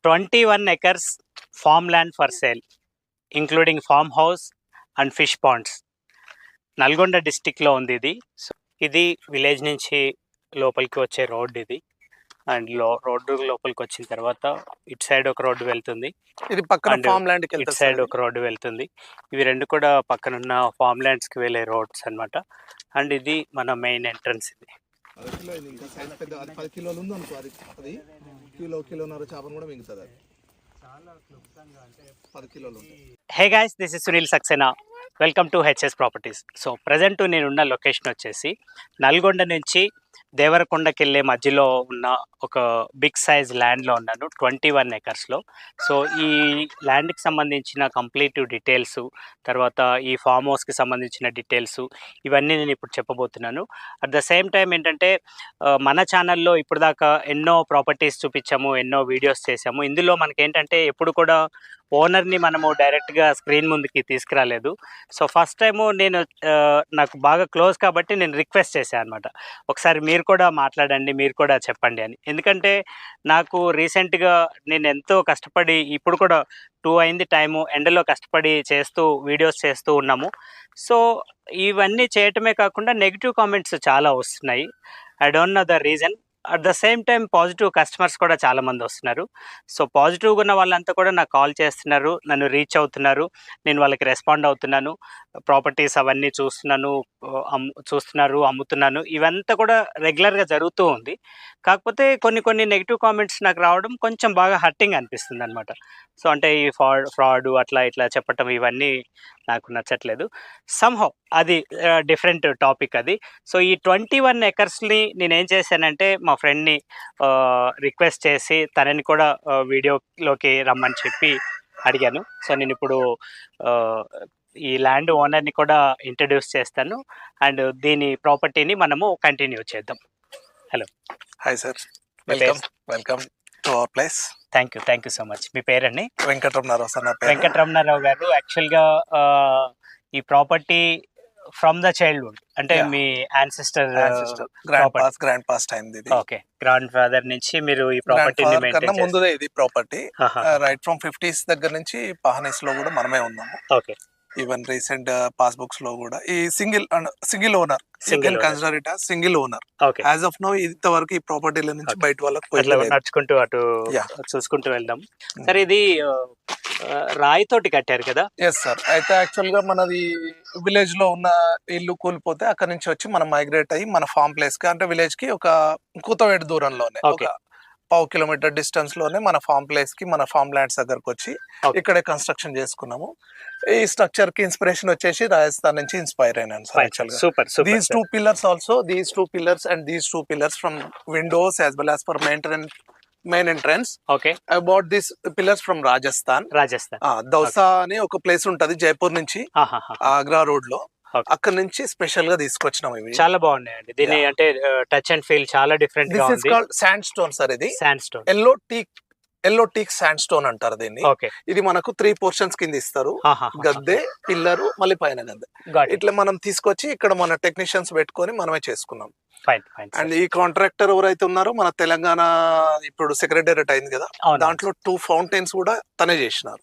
21 acres farmland for sale, including farmhouse and fish ponds. Nalgonda డిస్టిక్లో ఉంది ఇది. సో ఇది విలేజ్ నుంచి లోపలికి వచ్చే రోడ్ ఇది. అండ్ రోడ్డు లోపలికి వచ్చిన తర్వాత ఇటు సైడ్ ఒక రోడ్డు వెళ్తుంది, ఇది పక్కన And ఫామ్ ల్యాండ్ కి ఇటు వెళ్తుంది సైడ్ ఒక రోడ్డు వెళ్తుంది. ఇవి రెండు కూడా పక్కనున్న ఫామ్ ల్యాండ్స్కి వెళ్ళే రోడ్స్ అన్నమాట. అండ్ ఇది మన మెయిన్ ఎంట్రన్స్ ఇది. 10 కిలోలు ఉంది అనుకో, అది కిలోన్నర చేపను కూడా మిగులుతుంది. అది చాలా క్లుప్తంగా అంటే 10 కిలోలు ఉంటాయి. Hey guys, this is Sunil Saxena. Welcome to HS properties. So present నేనున్న లొకేషన్ వచ్చేసి నల్గొండ నుంచి దేవరకొండకి వెళ్ళే మధ్యలో ఉన్న ఒక బిగ్ సైజ్ ల్యాండ్లో ఉన్నాను, 21 ఎకర్స్లో. సో ఈ ల్యాండ్కి సంబంధించిన కంప్లీట్ డీటెయిల్స్, తర్వాత ఈ ఫామ్ హౌస్కి సంబంధించిన డీటెయిల్స్, ఇవన్నీ నేను ఇప్పుడు చెప్పబోతున్నాను. అట్ ద సేమ్ టైం ఏంటంటే మన ఛానల్లో ఇప్పుడు దాకా ఎన్నో ప్రాపర్టీస్ చూపించాము, ఎన్నో వీడియోస్ చేసాము. ఇందులో మనకేంటంటే ఎప్పుడు కూడా ఓనర్ని మనము డైరెక్ట్గా స్క్రీన్ ముందుకి తీసుకురాలేదు. సో ఫస్ట్ టైము నేను నాకు బాగా క్లోజ్ కాబట్టి నేను రిక్వెస్ట్ చేశాను అనమాట, ఒకసారి మీరు కూడా మాట్లాడండి, మీరు కూడా చెప్పండి అని. ఎందుకంటే నాకు రీసెంట్గా నేను ఎంతో కష్టపడి, ఇప్పుడు కూడా 2 అయింది టైము, ఎండలో కష్టపడి చేస్తూ వీడియోస్ చేస్తూ ఉన్నాము. సో ఇవన్నీ చేయటమే కాకుండా నెగిటివ్ కామెంట్స్ చాలా వస్తున్నాయి. I don't know the reason. At the same time positive customers కూడా చాలామంది వస్తున్నారు. సో పాజిటివ్గా ఉన్న వాళ్ళంతా కూడా నాకు కాల్ చేస్తున్నారు, నన్ను రీచ్ అవుతున్నారు, నేను వాళ్ళకి రెస్పాండ్ అవుతున్నాను, ప్రాపర్టీస్ అవన్నీ చూస్తున్నారు, అమ్ముతున్నాను. ఇవంతా కూడా రెగ్యులర్గా జరుగుతూ ఉంది. కాకపోతే కొన్ని నెగిటివ్ కామెంట్స్ నాకు రావడం కొంచెం బాగా హర్టింగ్ అనిపిస్తుంది అనమాట. సో అంటే ఈ ఫ్రాడ్ అట్లా ఇట్లా చెప్పటం ఇవన్నీ నాకు నచ్చట్లేదు. సంహౌ అది డిఫరెంట్ టాపిక్ అది. సో ఈ 21 ఎకర్స్ని నేనేం చేశానంటే మా ఫ్రెండ్ని రిక్వెస్ట్ చేసి తనని కూడా వీడియోలోకి రమ్మని చెప్పి అడిగాను. సో నేను ఇప్పుడు ఈ ల్యాండ్ ఓనర్ని కూడా ఇంట్రడ్యూస్ చేస్తాను, అండ్ దీని ప్రాపర్టీని మనము కంటిన్యూ చేద్దాం. Hello. Hi sir, welcome to our place. Thank you so much. మీ పేరండి? వెంకటరమణారావు సార్. వెంకటరమణారావు గారు, యాక్చువల్గా ఈ ప్రాపర్టీ ఫ్రమ్ ద చైల్డ్హుడ్, అంటే మీ యాన్సిస్టర్ గ్రాండ్ పాస్ట్ అయింది. ఓకే, గ్రాండ్ ఫాదర్ నుంచి మీరు ఈ ప్రాపర్టీని మెయింటైన్ ముందుదే ఇది ప్రాపర్టీ రైట్ ఫ్రమ్ 50s దగ్గర నుంచి పహనీస్ లో కూడా మనమే ఉన్నాము. Okay, even recent pass books లో కూడా ఈ single owner, consider it single owner. As of now ఇంతవరకు ఈ ప్రాపర్టీల నుంచి బయట వాళ్ళకి నడుచుకుంటూ అటు చూసుకుంటూ వెళ్దాం. సరే, ఇది రాయితోటి కట్టారు కదా? Yes sir. అయితే యాక్చువల్ గా మనది విలేజ్ లో ఉన్న ఇల్లు కూలిపోతే అక్కడ నుంచి వచ్చి మనం మైగ్రేట్ అయ్యి మన ఫామ్ ప్లేస్ కి, అంటే విలేజ్ కి ఒక కూతవేటు దూరంలోనే, ఒక 1/2 కిలోమీటర్ డిస్టెన్స్ లోనే మన ఫామ్ ప్లేస్ కి, మన ఫామ్ ల్యాండ్స్ దగ్గరకు వచ్చి ఇక్కడే కన్స్ట్రక్షన్ చేసుకున్నాము. ఈ స్ట్రక్చర్ కి ఇన్స్పిరేషన్ వచ్చేసి రాజస్థాన్ నుంచి ఇన్స్పైర్ అయినాను సార్. యాక్చువల్ గా these 2 pillars also, these 2 pillars and these 2 pillars from windows as well as for main entrance. Okay, I bought these pillars from Rajasthan. Dausa అని ఒక ప్లేస్ ఉంటది జైపూర్ నుంచి, ఆగ్రా రోడ్ లో. అక్కడ నుంచి స్పెషల్ గా తీసుకొచ్చినాం. ఇవి చాలా బాగున్నాయండి. దీని అంటే టచ్ అండ్ ఫీల్ చాలా డిఫరెంట్ గా ఉంది. Sand stone sir. ఇది sand stone, yellow teak sand stone అంటారు దీన్ని. ఇది మనకు 3 పోర్షన్స్ కింద ఇస్తారు, గద్దె, పిల్లరు, మళ్ళీ పైన గద్దె. ఇట్లా మనం తీసుకొచ్చి ఇక్కడ మన టెక్నీషియన్స్ పెట్టుకొని మనమే చేసుకున్నాం. అండ్ ఈ కాంట్రాక్టర్ ఎవరైతే ఉన్నారో మన తెలంగాణ ఇప్పుడు సెక్రటేరియట్ అయింది కదా, దాంట్లో 2 ఫౌంటైన్స్ కూడా తనే చేసినారు.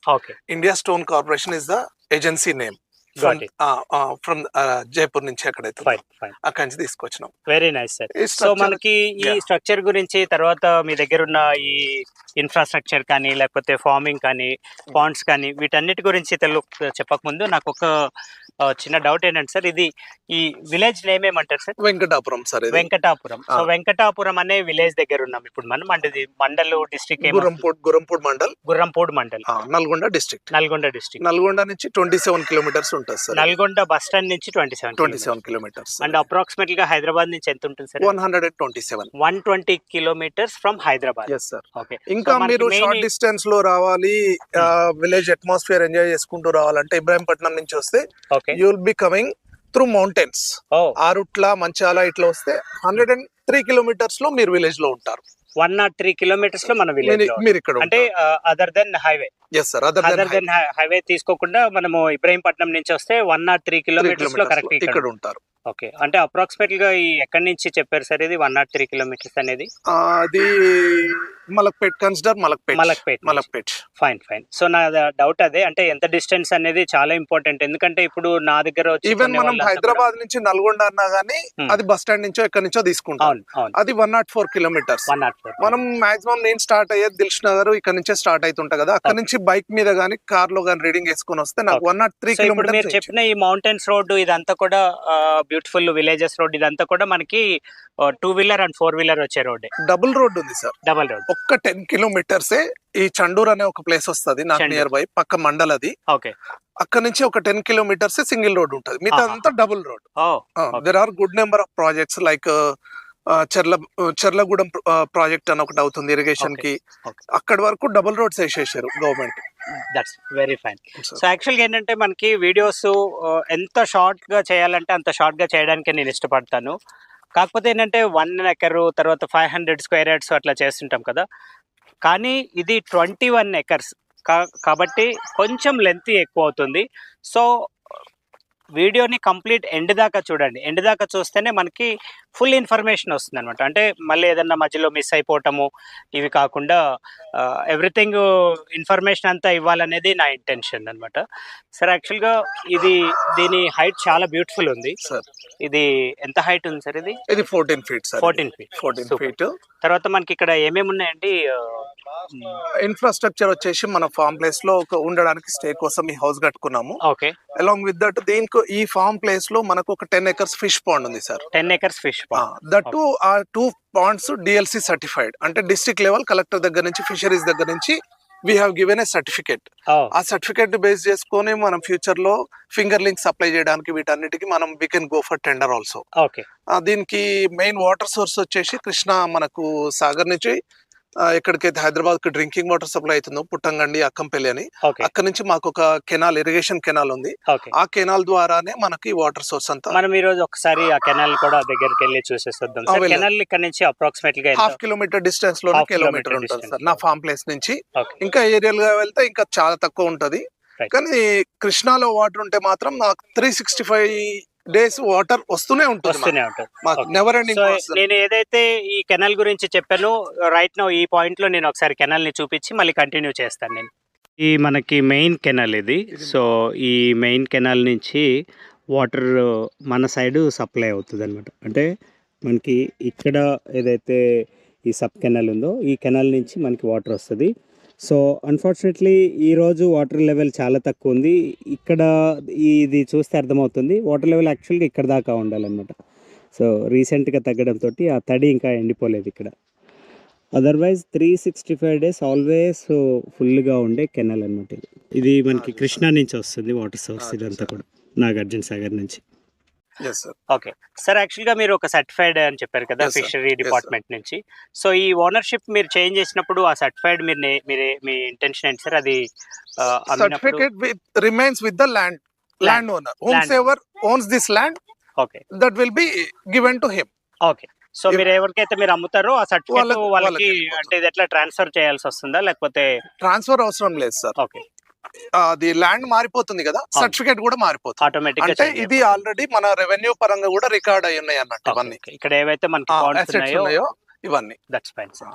India stone corporation is the agency name. From Jaipur నుంచి ఎక్కడైతే అక్కడి నుంచి తీసుకొచ్చినాం. Very nice sir. సో మనకి ఈ స్ట్రక్చర్ గురించి, తర్వాత మీ దగ్గర ఉన్న ఈ ఇన్ఫ్రాస్ట్రక్చర్ కానీ, లేకపోతే ఫార్మింగ్ కానీ, పాండ్స్ కానీ, వీటన్నిటి గురించి చెప్పకముందు నాకు ఒక చిన్న డౌట్ ఏంటంటే సార్, ఇది ఈ విలేజ్ నేమ్ ఏమంటారు sir? Venkatapuram sir. Venkatapuram. So Venkatapuram అనే విలేజ్ దగ్గర ఉన్నాం ఇప్పుడు మనం. అంటే ఇది మండల్ డిస్ట్రిక్ట్, గుర్రంపూడ్ మండల్, నల్గొండ డిస్ట్రిక్ట్. నల్గొండ నుంచి 27 కిలోమీటర్స్ ఉంటుంది సార్. నల్గొండ బస్ స్టాండ్ నుంచి 27 కిలోమీటర్స్. అండ్ అప్రాక్సిమేట్ గా హైదరాబాద్ నుంచి ఎంత ఉంటుంది sir? 120 kilometres from Hyderabad. Okay. ఇంకా మీరు షార్ట్ డిస్టెన్స్ లో రావాలి, విలేజ్ అట్మాస్ఫియర్ ఎంజాయ్ చేసుకుంటూ రావాలంటే ఇబ్రాహీంపట్నం నుంచి వస్తే you will be coming through mountains. Arutla, మంచాల ఇట్లా వస్తే 103 కిలోమీటర్స్ లో మీరు విలేజ్ లో ఉంటారు. 103 కిలోమీటర్స్ లో మన విలేజ్ మీరు ఇక్కడ అంటే other than highway. Yes sir, other than highway తీసుకోకుండా మనము ఇబ్రాహీంపట్నం నుంచి వస్తే 103 కిలోమీటర్స్ లో కరెక్ట్ ఇక్కడ ఉంటారు. ఓకే. అంటే అప్రాక్సిమేట్‌గా ఎక్కడి నుంచి చెప్పారు సార్ ఇది 103 కిలోమీటర్స్ అనేది? అది Malakpet, consider Malakpet. Malakpet. Fine. So, నా డౌట్ అదే. అంటే ఎంత డిస్టెన్స్ అనేది చాలా ఇంపార్టెంట్. ఎందుకంటే ఇప్పుడు నా దగ్గర వచ్చి ఈవెన్ మనం హైదరాబాద్ నుంచి నల్గొండ అన్నా గానీ అది బస్ స్టాండ్ నుంచో ఎక్కడి నుంచో తీసుకుంటాం. అది 104 కిలోమీటర్స్. మనం మాక్సిమం నేను స్టార్ట్ అయ్యేది దిల్ష్ నగర్ ఇక్కడ నుంచే స్టార్ట్ అవుతుంటా కదా, అక్కడ నుంచి బైక్ మీద గానీ కార్ లో గానీ రీడింగ్ వేసుకొని వస్తే నాకు 103 కిలోమీటర్స్. మీరు చెప్పిన ఈ మౌంటైన్స్ రోడ్ ఇదంతా కూడా బ్యూటిఫుల్ విలేజెస్ రోడ్ ఇదంతా కూడా మనకి 2 వీలర్ అండ్ 4 వీలర్ వచ్చే రోడ్. డబుల్ రోడ్ ఉంది సార్. డబుల్ రోడ్ ఒక్క 10 కిలోమీటర్స్ ఈ చండూర్ అనే ఒక ప్లేస్ వస్తుంది నాకు నియర్ బై, పక్క మండల్ అది. ఓకే. అక్కడ నుంచి ఒక 10 కిలోమీటర్స్ సింగిల్ రోడ్ ఉంటుంది, మిగతా అంతా double road. There are good number of projects like Cherlagudem project అని ఒకటి అవుతుంది ఇరిగేషన్ కి. అక్కడి వరకు డబుల్ రోడ్స్ వేసేసారు government. That's very fine. So యాక్చువల్గా ఏంటంటే మనకి వీడియోస్ ఎంత షార్ట్ గా చేయాలంటే అంత షార్ట్ గా చేయడానికి నేను ఇష్టపడతాను. కాకపోతే ఏంటంటే 1 ఎకరు తర్వాత 500 స్క్వేర్ యార్డ్స్ అట్లా చేస్తుంటాం కదా, కానీ ఇది 21 ఎకర్స్ కాబట్టి కొంచెం లెంత్ ఎక్కువ అవుతుంది. సో వీడియోని కంప్లీట్ ఎండ్ దాకా చూడండి. ఎండ్ దాకా చూస్తేనే మనకి ఫుల్ ఇన్ఫర్మేషన్ వస్తుంది అనమాట. అంటే మళ్ళీ ఏదన్నా మధ్యలో మిస్ అయిపోవటము ఇవి కాకుండా ఎవ్రీథింగ్ ఇన్ఫర్మేషన్ అంతా ఇవ్వాలనేది నా ఇంటెన్షన్ అనమాట. సార్ యాక్చువల్గా దీని హైట్ చాలా బ్యూటిఫుల్ ఉంది సార్. ఇది ఎంత హైట్ ఉంది సార్? ఇది 14 ఫీట్ సార్. 14 ఫీట్. తర్వాత మనకి ఇక్కడ ఏమేమి ఉన్నాయండి? ఇన్ఫ్రాస్ట్రక్చర్ వచ్చేసి మన ఫార్మ్ ప్లేస్ లో ఉండడానికి స్టే కోసం ఈ హౌస్ కట్టుకున్నాము. ఓకే. అలాంగ్ విత్ దట్ దీనికి ఈ ఫార్మ్ ప్లేస్ లో మనకు ఒక 10 ఎకర్స్ ఫిష్ పాండ్ ఉంది sir. 10 acres fish pond. That ఆ 2 పాండ్స్ DLC సర్టిఫైడ్, అంటే డిస్ట్రిక్ట్ లెవెల్ కలెక్టర్ దగ్గర నుంచి ఫిషరీస్ దగ్గర నుంచి we have given a certificate. ఆ సర్టిఫికేట్ బేస్ చేసుకొని మనం ఫ్యూచర్ లో ఫింగర్ లింక్ సప్లై చేయడానికి వీటన్నిటికి మనం we can go for tender also. దీనికి మెయిన్ వాటర్ సోర్స్ వచ్చేసి కృష్ణ మనకు సాగర్ నుంచి ఎక్కడికైతే హైదరాబాద్ కి డ్రింకింగ్ వాటర్ సప్లై అవుతుందో పుట్టంగండి, అక్కంపల్లి అని, అక్కడ నుంచి మాకు ఒక కెనాల్, ఇరిగేషన్ కెనాల్ ఉంది. ఆ కెనాల్ ద్వారానే మనకి వాటర్ సోర్స్ అంతా. మనం ఈ రోజు ఒకసారి ఆ కెనాల్ కూడా దగ్గరికి వెళ్ళి చూసేస్తాం. కెనాల్ ఇక్కడ నుంచి అప్రాక్సిమేట్లీ గా 1/2 కిలోమీటర్ డిస్టెన్స్ లో కిలోమీటర్ ఉంటుంది సార్ నా ఫార్మ్ ప్లేస్ నుంచి. ఇంకా ఏరియల్ గా వెళ్తే ఇంకా చాలా తక్కువ ఉంటది, కానీ కృష్ణాలో వాటర్ ఉంటే మాత్రం నాకు 365 డేస్ వాటర్ వస్తూనే ఉంటుంది. నేను ఏదైతే ఈ కెనాల్ గురించి చెప్పానో రైట్ నౌ ఈ పాయింట్ లో నేను ఒకసారి కెనాల్ ని చూపించి మళ్ళీ కంటిన్యూ చేస్తాను. నేను ఈ మనకి మెయిన్ కెనాల్ ఇది. సో ఈ మెయిన్ కెనాల్ నుంచి వాటర్ మన సైడ్ సప్లై అవుతుంది అనమాట. అంటే మనకి ఇక్కడ ఏదైతే ఈ సబ్ కెనాల్ ఉందో ఈ కెనాల్ నుంచి మనకి వాటర్ వస్తుంది. సో అన్ఫార్చునేట్లీ ఈరోజు వాటర్ లెవెల్ చాలా తక్కువ ఉంది. ఇక్కడ ఇది చూస్తే అర్థమవుతుంది వాటర్ లెవెల్ యాక్చువల్గా ఇక్కడ దాకా ఉండాలన్నమాట. సో రీసెంట్గా తగ్గడంతో ఆ తడి ఇంకా ఎండిపోలేదు ఇక్కడ. అదర్వైజ్ 365 డేస్ ఆల్వేస్ ఫుల్గా ఉండే కెనాల్ అనమాట ఇది. ఇది మనకి కృష్ణా నుంచి వస్తుంది వాటర్ సోర్స్. ఇదంతా కూడా నాగార్జున సాగర్ నుంచి. ఓకే సార్, యాక్చువల్గా మీరు ఒక సర్టిఫైడ్ అని చెప్పారు కదా ఫిషరీ డిపార్ట్మెంట్ నుంచి. సో ఈ ఓనర్షిప్ మీరు చేంజ్ చేసినప్పుడు ఆ సర్టిఫైడ్ మీ ఇంటెన్షన్ ఏంటి సార్? అది certificate remains with the land owner. Whomsoever owns this land, okay, that will be given to him. Okay. So మీరు ఎవరికైతే మీరు అమ్ముతారో ఆ సర్టిఫికేట్ వాళ్ళకి అంటే ఇది ఎట్లా ట్రాన్స్ఫర్ చేయాల్సి వస్తుందా లేకపోతే? ట్రాన్స్ఫర్ అవసరం లేదు సార్. ఓకే. అది ల్యాండ్ మారిపోతుంది కదా, సర్టిఫికేట్ కూడా మారిపోతుంది ఆటోమేటిక్. అంటే ఇది ఆల్రెడీ మన రెవెన్యూ పరంగా కూడా రికార్డ్ అయి ఉన్నాయి అన్నట్టు. ఇవన్నీ ఇక్కడ ఏవైతే మనకి ఉన్నాయో ఇవన్నీ. That's fine sir.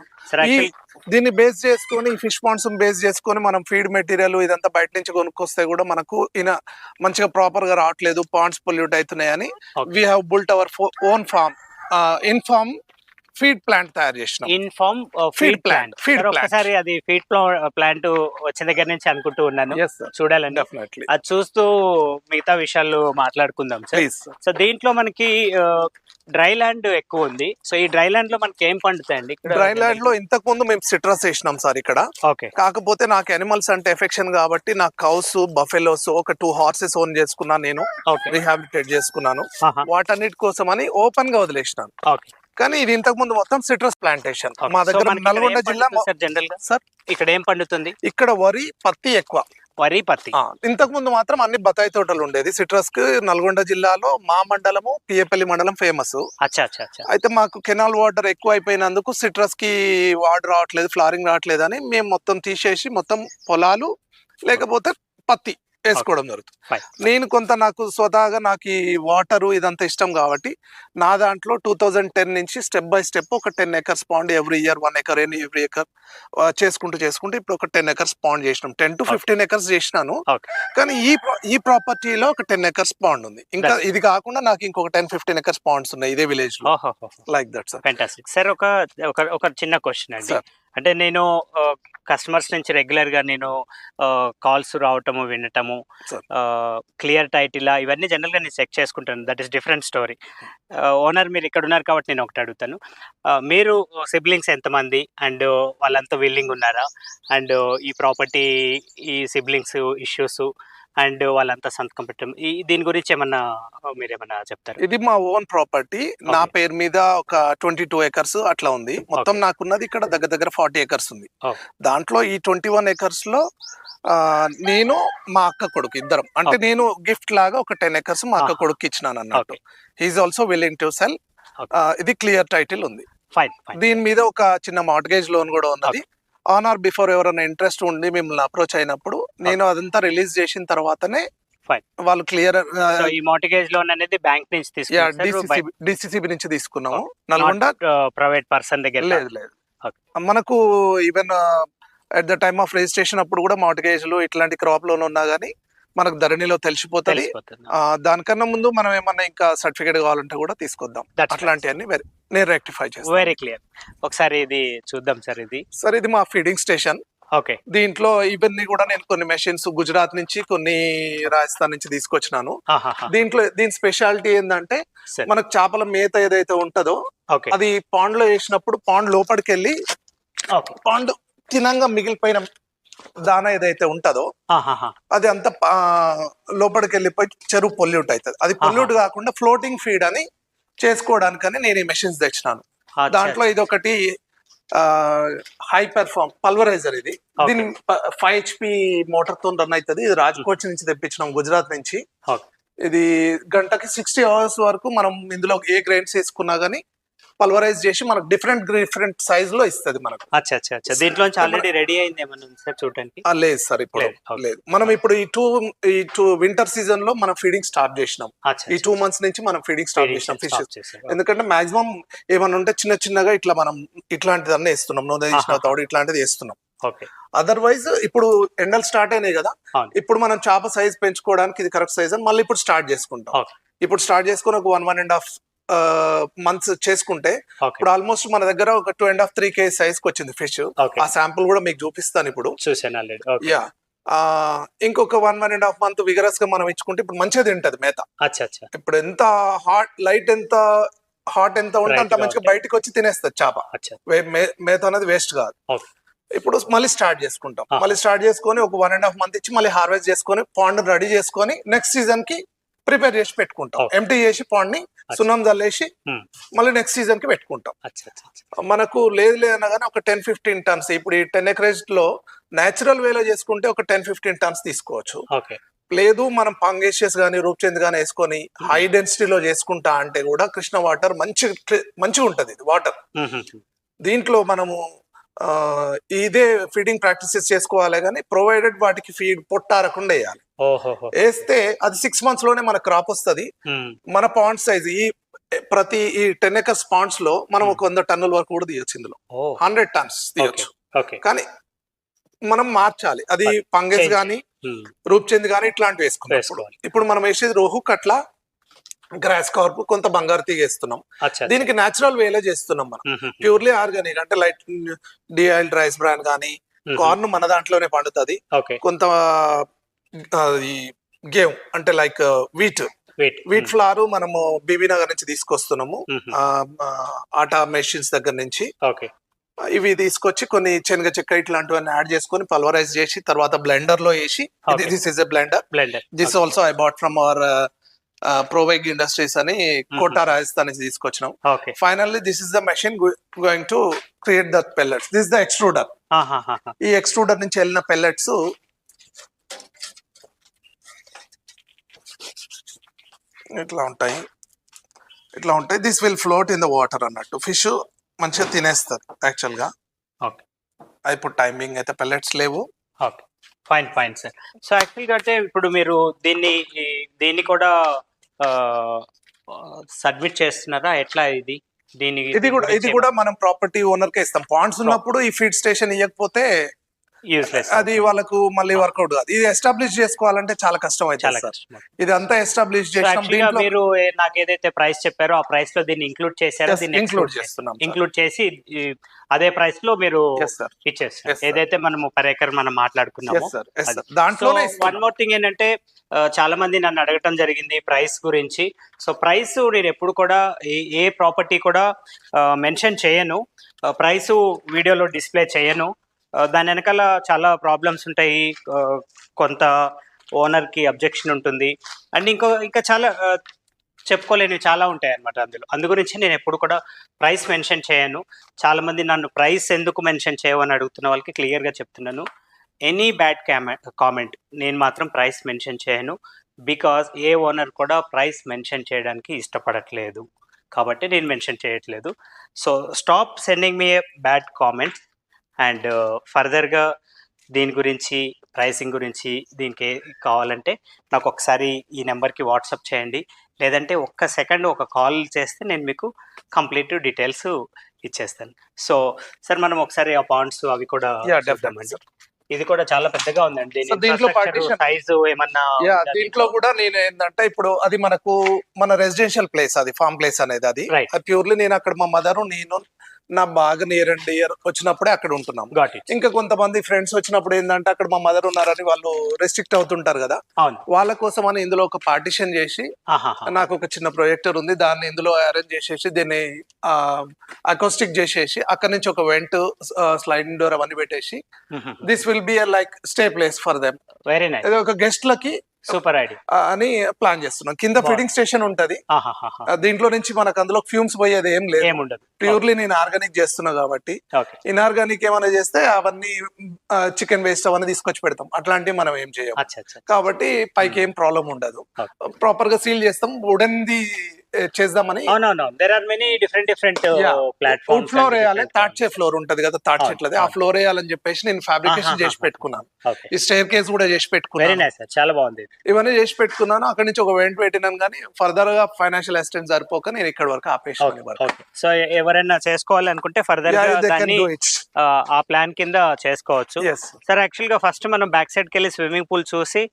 దీన్ని బేస్ చేసుకొని ఫిష్ పాండ్స్ బేస్ చేసుకొని మనం ఫీడ్ మెటీరియల్ ఇదంతా బయట నుంచి కొనుక్కొస్తే కూడా మనకు మంచిగా ప్రాపర్ గా రావట్లేదు, పాండ్స్ పొల్యూట్ అవుతున్నాయని we have built our own farm in farm feed plant తయారు చేసినాం. In farm feed plant. ఒకసారి అది ఫీడ్ ప్లాంట్ వచ్చిన దగ్గర నుంచి అనుకుంటూ ఉన్నాను, చూడాలండి. అది చూస్తూ మిగతా విషయాలు మాట్లాడుకుందాం సార్. సో దీంట్లో మనకి డ్రై ల్యాండ్ ఎక్కువ ఉంది. సో ఈ డ్రై ల్యాండ్ లో మనకి ఏం పండుతాయండి? డ్రై ల్యాండ్ లో ఇంతకు ముందు మేము సిట్రస్ వేసినాం సార్ ఇక్కడ. ఓకే. కాకపోతే నాకు యానిమల్స్ అంటే ఎఫెక్షన్ కాబట్టి నాకు కౌస్, బఫెలోస్, ఒక 2 హార్సెస్ ఓన్ చేసుకున్నాను నేను, రీహాబిలిటేట్ చేసుకున్నాను. వాటన్నిటి కోసం అని ఓపెన్ గా వదిలేసినాను. ఓకే. కానీ ఇది ఇంతకు ముందు మొత్తం సిట్రస్ ప్లాంటేషన్. మా దగ్గర నల్గొండ జిల్లా జనరల్ గా సార్ ఇక్కడ ఏం పండుతుంది? ఇక్కడ వరి, పత్తి ఎక్కువ. వరి, పత్తి. ఇంతకు ముందు మాత్రం అన్ని బత్తాయి తోటలు ఉండేది. సిట్రస్ కి నల్గొండ జిల్లాలో మా మండలము పియ్యపల్లి మండలం ఫేమస్. అయితే మాకు కెనాల్ వాటర్ ఎక్కువ అయిపోయినందుకు సిట్రస్ కి వాటర్ రావట్లేదు, ఫ్లారింగ్ రావట్లేదు అని మేము మొత్తం తీసేసి మొత్తం పొలాలు లేకపోతే పత్తి వేసుకోవడం జరుగుతుంది. నేను కొంత నాకు స్వతహాగా నాకు ఈ వాటర్ ఇదంతా ఇష్టం కాబట్టి నా దాంట్లో 2010 నుంచి స్టెప్ బై స్టెప్ ఒక 10 acres pond every year 1 acre every acre చేసుకుంటూ ఇప్పుడు ఒక 10 acres పాండ్ చేసినాం. 10 to 15 acres చేసినాను. కానీ ఈ ప్రాపర్టీలో ఒక 10 acres పాండ్ ఉంది. ఇంకా ఇది కాకుండా నాకు ఇంకొక 10-15 acres పాండ్స్ ఉన్నాయి ఇదే విలేజ్ లో. Like that sir. Fantastic sir. ఒక చిన్న క్వశ్చన్ అండి. అంటే నేను కస్టమర్స్ నుంచి రెగ్యులర్గా నేను కాల్స్ రావటము వినటము, క్లియర్ టైటిల్ ఇవన్నీ జనరల్గా నేను చెక్ చేసుకుంటాను. That is different story. Owner మీరు ఇక్కడ ఉన్నారు కాబట్టి నేను ఒకటి అడుగుతాను. మీరు సిబ్లింగ్స్ ఎంతమంది అండ్ వాళ్ళంతా విల్లింగ్ ఉన్నారా? అండ్ ఈ ప్రాపర్టీ ఈ సిబ్లింగ్స్ ఇష్యూస్ అండ్ వాళ్ళంతా సంతకం పెట్టడం దీని గురించి మీరేమన్నా చెప్తారు? ఇది మా ఓన్ ప్రాపర్టీ. నా పేరు మీద ఒక 22 acres అట్లా ఉంది. మొత్తం నాకున్నది ఇక్కడ దగ్గర 40 acres ఉంది. దాంట్లో ఈ 21 acres లో నేను మా అక్క కొడుకు ఇద్దరం, అంటే నేను గిఫ్ట్ లాగా ఒక 10 acres మా అక్క కొడుకు ఇచ్చినాను అన్నట్టు. He is also willing to sell. ఇది క్లియర్ టైటిల్ ఉంది. దీని మీద ఒక చిన్న మార్ట్గేజ్ లోన్ కూడా ఉన్నది. ఆన్ ఆర్ బిఫోర్ ఎవరైనా ఇంట్రెస్ట్ ఉండి మిమ్మల్ని అప్రోచ్ అయినప్పుడు నేను అదంతా రిలీజ్ చేసిన తర్వాతనే వాళ్ళు క్లియర్. ఈ మార్టిగేజ్ లోన్ అనేది బ్యాంక్ నుంచి తీసుకున్నాము, డిసిసిబి నుంచి తీసుకున్నాము. నల్గొండ ప్రైవేట్ పర్సన్ దగ్గర లేదు. మనకు even at the time of registration అప్పుడు కూడా మార్టిగేజ్లు ఇట్లాంటి క్రాప్ లోన్ ఉన్నా గానీ మనకు ధరణిలో తెలిసిపోతుంది. దానికన్నా ముందు మనం ఏమన్నా ఇంకా సర్టిఫికేట్ కావాలంటే కూడా తీసుకొద్దాం. అట్లాంటివన్నీ నేను రెక్టిఫై చేస్తాను. Very clear. ఒకసారి ఇది చూద్దాం సార్. ఇది మా ఫీడింగ్ స్టేషన్. దీంట్లో ఇవన్నీ కూడా నేను కొన్ని మెషిన్స్ గుజరాత్ నుంచి కొన్ని రాజస్థాన్ నుంచి తీసుకొచ్చినాను. దీని స్పెషాలిటీ ఏంటంటే మనకు చేపల మేత ఏదైతే ఉంటుందో అది పాండ్ లో వేసినప్పుడు పాండ్ లోపలికి వెళ్ళి పాండ్ తినంగా మిగిలిపోయిన దానా ఏదైతే ఉంటదో అది అంతా లోపలికి వెళ్ళిపోయి చెరువు పొల్యూట్ అవుతుంది. అది పొల్యూట్ కాకుండా ఫ్లోటింగ్ ఫీడ్ అని చేసుకోవడానికని నేను ఈ మెషిన్స్ తెచ్చినాను. దాంట్లో ఇది ఒకటి హై పెర్ఫార్మ్ పల్వరైజర్. దీని 5 HP మోటార్ తో రన్ అవుతుంది. ఇది రాజ్కోట్ నుంచి తెప్పించినాం, గుజరాత్ నుంచి. ఇది గంటకి 60 hours వరకు మనం ఇందులో ఏ గ్రైండ్స్ వేసుకున్నా గానీ పల్వరైజ్ చేసి మనకు డిఫరెంట్ సైజ్ లో ఇస్తుంది మనకు. దీంట్లో ఆల్రెడీ రెడీ అయింది ఏమన్నా సార్ చూడడానికి? లేదు సార్, ఇప్పుడు లేదు. మనం ఇప్పుడు ఈ టూ వింటర్ సీజన్ లో మనం ఫీడింగ్ స్టార్ట్ చేసినాం. ఈ 2 months నుంచి మనం ఫీడింగ్ స్టార్ట్ చేసినాం ఫిషెస్. ఎందుకంటే మాక్సిమం ఏమన్నా ఉంటే చిన్నగా ఇట్లా మనం ఇట్లాంటిదన్నీ వేస్తున్నాం, నూనె తోడు ఇట్లాంటిది వేస్తున్నాం. అదర్వైజ్ ఇప్పుడు ఎండలు స్టార్ట్ అయినాయి కదా, ఇప్పుడు మనం చేప సైజ్ పెంచుకోవడానికి ఇది కరెక్ట్ సైజ్ అని మళ్ళీ ఇప్పుడు స్టార్ట్ చేసుకుంటాం. ఇప్పుడు స్టార్ట్ చేసుకుని ఒక 1.5 months చేసుకుంటే ఇప్పుడు ఆల్మోస్ట్ మన దగ్గర ఒక 2.5-3 kg సైజ్ కి వచ్చింది ఫిష్. ఆ శాంపుల్ కూడా మీకు చూపిస్తాను ఇప్పుడు. యా, ఇంకొక 1.5 month విగరస్ గా మనం ఇచ్చుకుంటే ఇప్పుడు మంచిగా తింటది మేత. ఇప్పుడు ఎంత లైట్ ఎంత హాట్ ఎంత ఉంటే అంత మంచిగా బయటకు వచ్చి తినేస్తుంది చేప. మేత అనేది వేస్ట్ కాదు. ఇప్పుడు మళ్ళీ స్టార్ట్ చేసుకుంటాం. మళ్ళీ స్టార్ట్ చేసుకొని ఒక 1.5 month ఇచ్చి మళ్ళీ హార్వెస్ట్ చేసుకొని పాండ్ రెడీ చేసుకొని నెక్స్ట్ సీజన్ కి ప్రిపేర్ చేసి పెట్టుకుంటాం. ఎంటీ చేసి పాండ్ ని సున్నం జల్లేసి మళ్ళీ నెక్స్ట్ సీజన్ కి పెట్టుకుంటాం. మనకు లేదు అనగానే ఒక 10-15 tons. ఇప్పుడు ఈ 10 acres లో నేచురల్ వేలో చేసుకుంటే ఒక 10-15 tons తీసుకోవచ్చు. లేదు మనం పంగేషియస్ గానీ రూప్చంద్ గానీ వేసుకొని హై డెన్సిటీలో చేసుకుంటా అంటే కూడా కృష్ణ వాటర్ మంచిగా ఉంటది వాటర్. దీంట్లో మనము ఇదే ఫీడింగ్ ప్రాక్టీసెస్ చేసుకోవాలి కానీ ప్రొవైడెడ్ వాటికి ఫీడ్ పొట్టారకుండా వేయాలి. వేస్తే అది 6 months లోనే మన క్రాప్ వస్తుంది. మన పాండ్ సైజ్ ప్రతి 10 acres పాండ్స్ లో మనం ఒక 100 tons వరకు కూడా తీయచ్చు. ఇందులో 100 tons తీయచ్చు. కానీ మనం మార్చాలి. అది పంగెస్ గానీ రూప్చంద్ గానీ ఇట్లాంటివి వేసుకున్నాం. ఇప్పుడు మనం వేసేది రోహు కట్ల గ్రాస్ కార్ప్ కొంత బంగారు తీగేస్తున్నాం. దీనికి నేచురల్ వేలో చేస్తున్నాం మనం. ప్యూర్లీ ఆర్గానిక్ అంటే లైట్ డిఐల్డ్ రైస్ బ్రాన్ గానీ కార్న్ మన దాంట్లోనే పండుతుంది. కొంత గేమ్ అంటే లైక్ వీట్ ఫ్లార్ మనము బీబీ నగర్ నుంచి తీసుకొస్తున్నాము, ఆటా మెషిన్స్ దగ్గర నుంచి. ఇవి తీసుకొచ్చి కొన్ని శనగ చెక్క ఇట్లాంటివన్నీ యాడ్ చేసుకొని పల్వరైజ్ చేసి తర్వాత బ్లెండర్ లో వేసి this is a blender. This also I bought from our Provig industries అని కోటా రాజస్థాన్ నుంచి తీసుకొచ్చినాం. Finally this is the machine going to create the pellets. This the extruder. ఈ ఎక్స్ట్రూడర్ నుంచి వెళ్ళిన పెల్లెట్స్ ఇట్లా ఉంటాయి. This will float in the water అన్నట్టు. Fish మంచిగా తినేస్తారు యాక్చువల్ గా. ఇప్పుడు టైమింగ్ అయితే పెల్లెట్స్ లేవు. Fine fine sir. సో యాక్చువల్గా అంటే ఇప్పుడు మీరు దీన్ని కూడా సబ్మిట్ చేస్తున్నారా ఎట్లా ఇది? ఇది కూడా మనం ప్రాపర్టీ ఓనర్ కే ఇస్తాం. పాండ్స్ ఉన్నప్పుడు ఈ ఫీడ్ స్టేషన్ ఇవ్వకపోతే యూస్లెస్, అది వాళ్ళకు మళ్ళీ వర్కౌట్ కాదు. ఇది ఎస్టాబ్లిష్ చేసుకోవాలంటే చాలా కష్టం అవుతుంది సార్. ఇది అంతా ఎస్టాబ్లిష్ చేసినాం. మీరు నాకు ఏదైతే ప్రైస్ చెప్పారో ఆ ప్రైస్ లో దీన్ని ఇంక్లూడ్ చేశారో, దీన్ని ఇంక్లూడ్ చేస్తున్నాం. ఇంక్లూడ్ చేసి అదే ప్రైస్ లో మీరు ఇచ్చేస్తారు ఏదైతే మనము పర్ ఏకర్ మనం మాట్లాడుకున్నాము. దాంట్లో వన్ మోర్ థింగ్ ఏంటంటే చాలా మంది నన్ను అడగటం జరిగింది ప్రైస్ గురించి. సో ప్రైస్ నేను ఎప్పుడు కూడా ఏ ప్రాపర్టీ కూడా మెన్షన్ చేయను, ప్రైస్ వీడియోలో డిస్ప్లే చేయను. దాని వెనకాల చాలా ప్రాబ్లమ్స్ ఉంటాయి, కొంత ఓనర్కి అబ్జెక్షన్ ఉంటుంది, అండ్ ఇంకా చాలా చెప్పుకోలేనివి చాలా ఉంటాయి అన్నమాట అందు గురించి నేను ఎప్పుడు కూడా ప్రైస్ మెన్షన్ చేయను. చాలామంది నన్ను ప్రైస్ ఎందుకు మెన్షన్ చేయవని అడుగుతున్న వాళ్ళకి క్లియర్గా చెప్తున్నాను, ఎనీ బ్యాడ్ కామెంట్ నేను మాత్రం ప్రైస్ మెన్షన్ చేయను. బికాజ్ ఏ ఓనర్ కూడా ప్రైస్ మెన్షన్ చేయడానికి ఇష్టపడట్లేదు కాబట్టి నేను మెన్షన్ చేయట్లేదు. So stop sending me A bad comments. And ఫర్దర్గా దీని గురించి ప్రైసింగ్ గురించి దీనికి కావాలంటే నాకు ఒకసారి ఈ నెంబర్కి వాట్సాప్ చేయండి, లేదంటే ఒక్క సెకండ్ ఒక కాల్ చేస్తే నేను మీకు కంప్లీట్ డీటెయిల్స్ ఇచ్చేస్తాను. సో సార్ మనం ఒకసారి ఆ పాండ్స్ అవి కూడా చూద్దామండి. ఇది కూడా చాలా పెద్దగా ఉందండి. దీంట్లో సైజు ఏమన్నా దీంట్లో కూడా నేను ఏంటంటే ఇప్పుడు అది మన రెసిడెన్షియల్ ప్లేస్, అది ఫార్మ్ ప్లేస్ అనేది అది ప్యూర్లీ నేను అక్కడ మా మదర్ నేను నా బాగా నియర్ అండ్ డియర్ వచ్చినప్పుడే అక్కడ ఉంటున్నాం. ఇంకా కొంతమంది ఫ్రెండ్స్ వచ్చినప్పుడు ఏంటంటే అక్కడ మా మదర్ ఉన్నారని వాళ్ళు రెస్ట్రిక్ట్ అవుతుంటారు కదా, వాళ్ళ కోసం అని ఇందులో ఒక పార్టిషన్ చేసి నాకు ఒక చిన్న ప్రొజెక్టర్ ఉంది, దాన్ని ఇందులో అరేంజ్ చేసేసి దీన్ని అకౌస్టిక్ చేసేసి అక్కడ నుంచి ఒక వెంట్ స్లైడింగ్ డోర్ అవన్నీ పెట్టేసి this will be like stay place for them. Very nice. ఒక గెస్ట్ లకి సూపర్ ఐడియా అని ప్లాన్ చేస్తున్నాం. కింద ఫీడింగ్ స్టేషన్ ఉంటది, దీంట్లో నుంచి మనకు అందులో ఫ్యూమ్స్ పోయేది ఏం లేదు, ప్యూర్లీ నేను ఆర్గానిక్ చేస్తున్నా కాబట్టి. ఇన్ఆర్గానిక్ ఏమైనా చేస్తే అవన్నీ చికెన్ వేస్ట్ అవన్నీ తీసుకొచ్చి పెడతాం, అట్లాంటివి మనం ఏం చేయం కాబట్టి పైకి ఏం ప్రాబ్లం ఉండదు. ప్రాపర్ గా సీల్ చేస్తాం. వుడెన్ది చేద్దామని వుడ్ ఫ్లోర్ వేయాలి, తాడ్చే ఫ్లోర్ ఉంటది కదా, తాడ్చే చెట్లది, ఆ ఫ్లోర్ వేయాలని చెప్పేసి నేను ఫ్యాబ్రికేషన్ చేసి పెట్టుకున్నాను. ఈ స్టైర్ కేస్ కూడా చేసి పెట్టుకున్నాను, చాలా బాగుంది. ఇవన్నీ చేసి పెట్టుకున్నాను. అక్కడ నుంచి ఒక వెంట్ పెట్టినాను, కానీ ఫర్దర్ గా ఫైనాన్షియల్ అసిస్టెంట్ సరిపోక నేను ఇక్కడ వరకు ఆపేసాను. సో ఎవరైనా చేసుకోవాలనుకుంటే ఫర్దర్ ఆ ప్లాన్ కింద చేసుకోవచ్చు. సార్ యాక్చువల్ గా ఫస్ట్ మనం బ్యాక్ సైడ్ కి వెళ్ళి స్విమ్మింగ్ పూల్ చూసి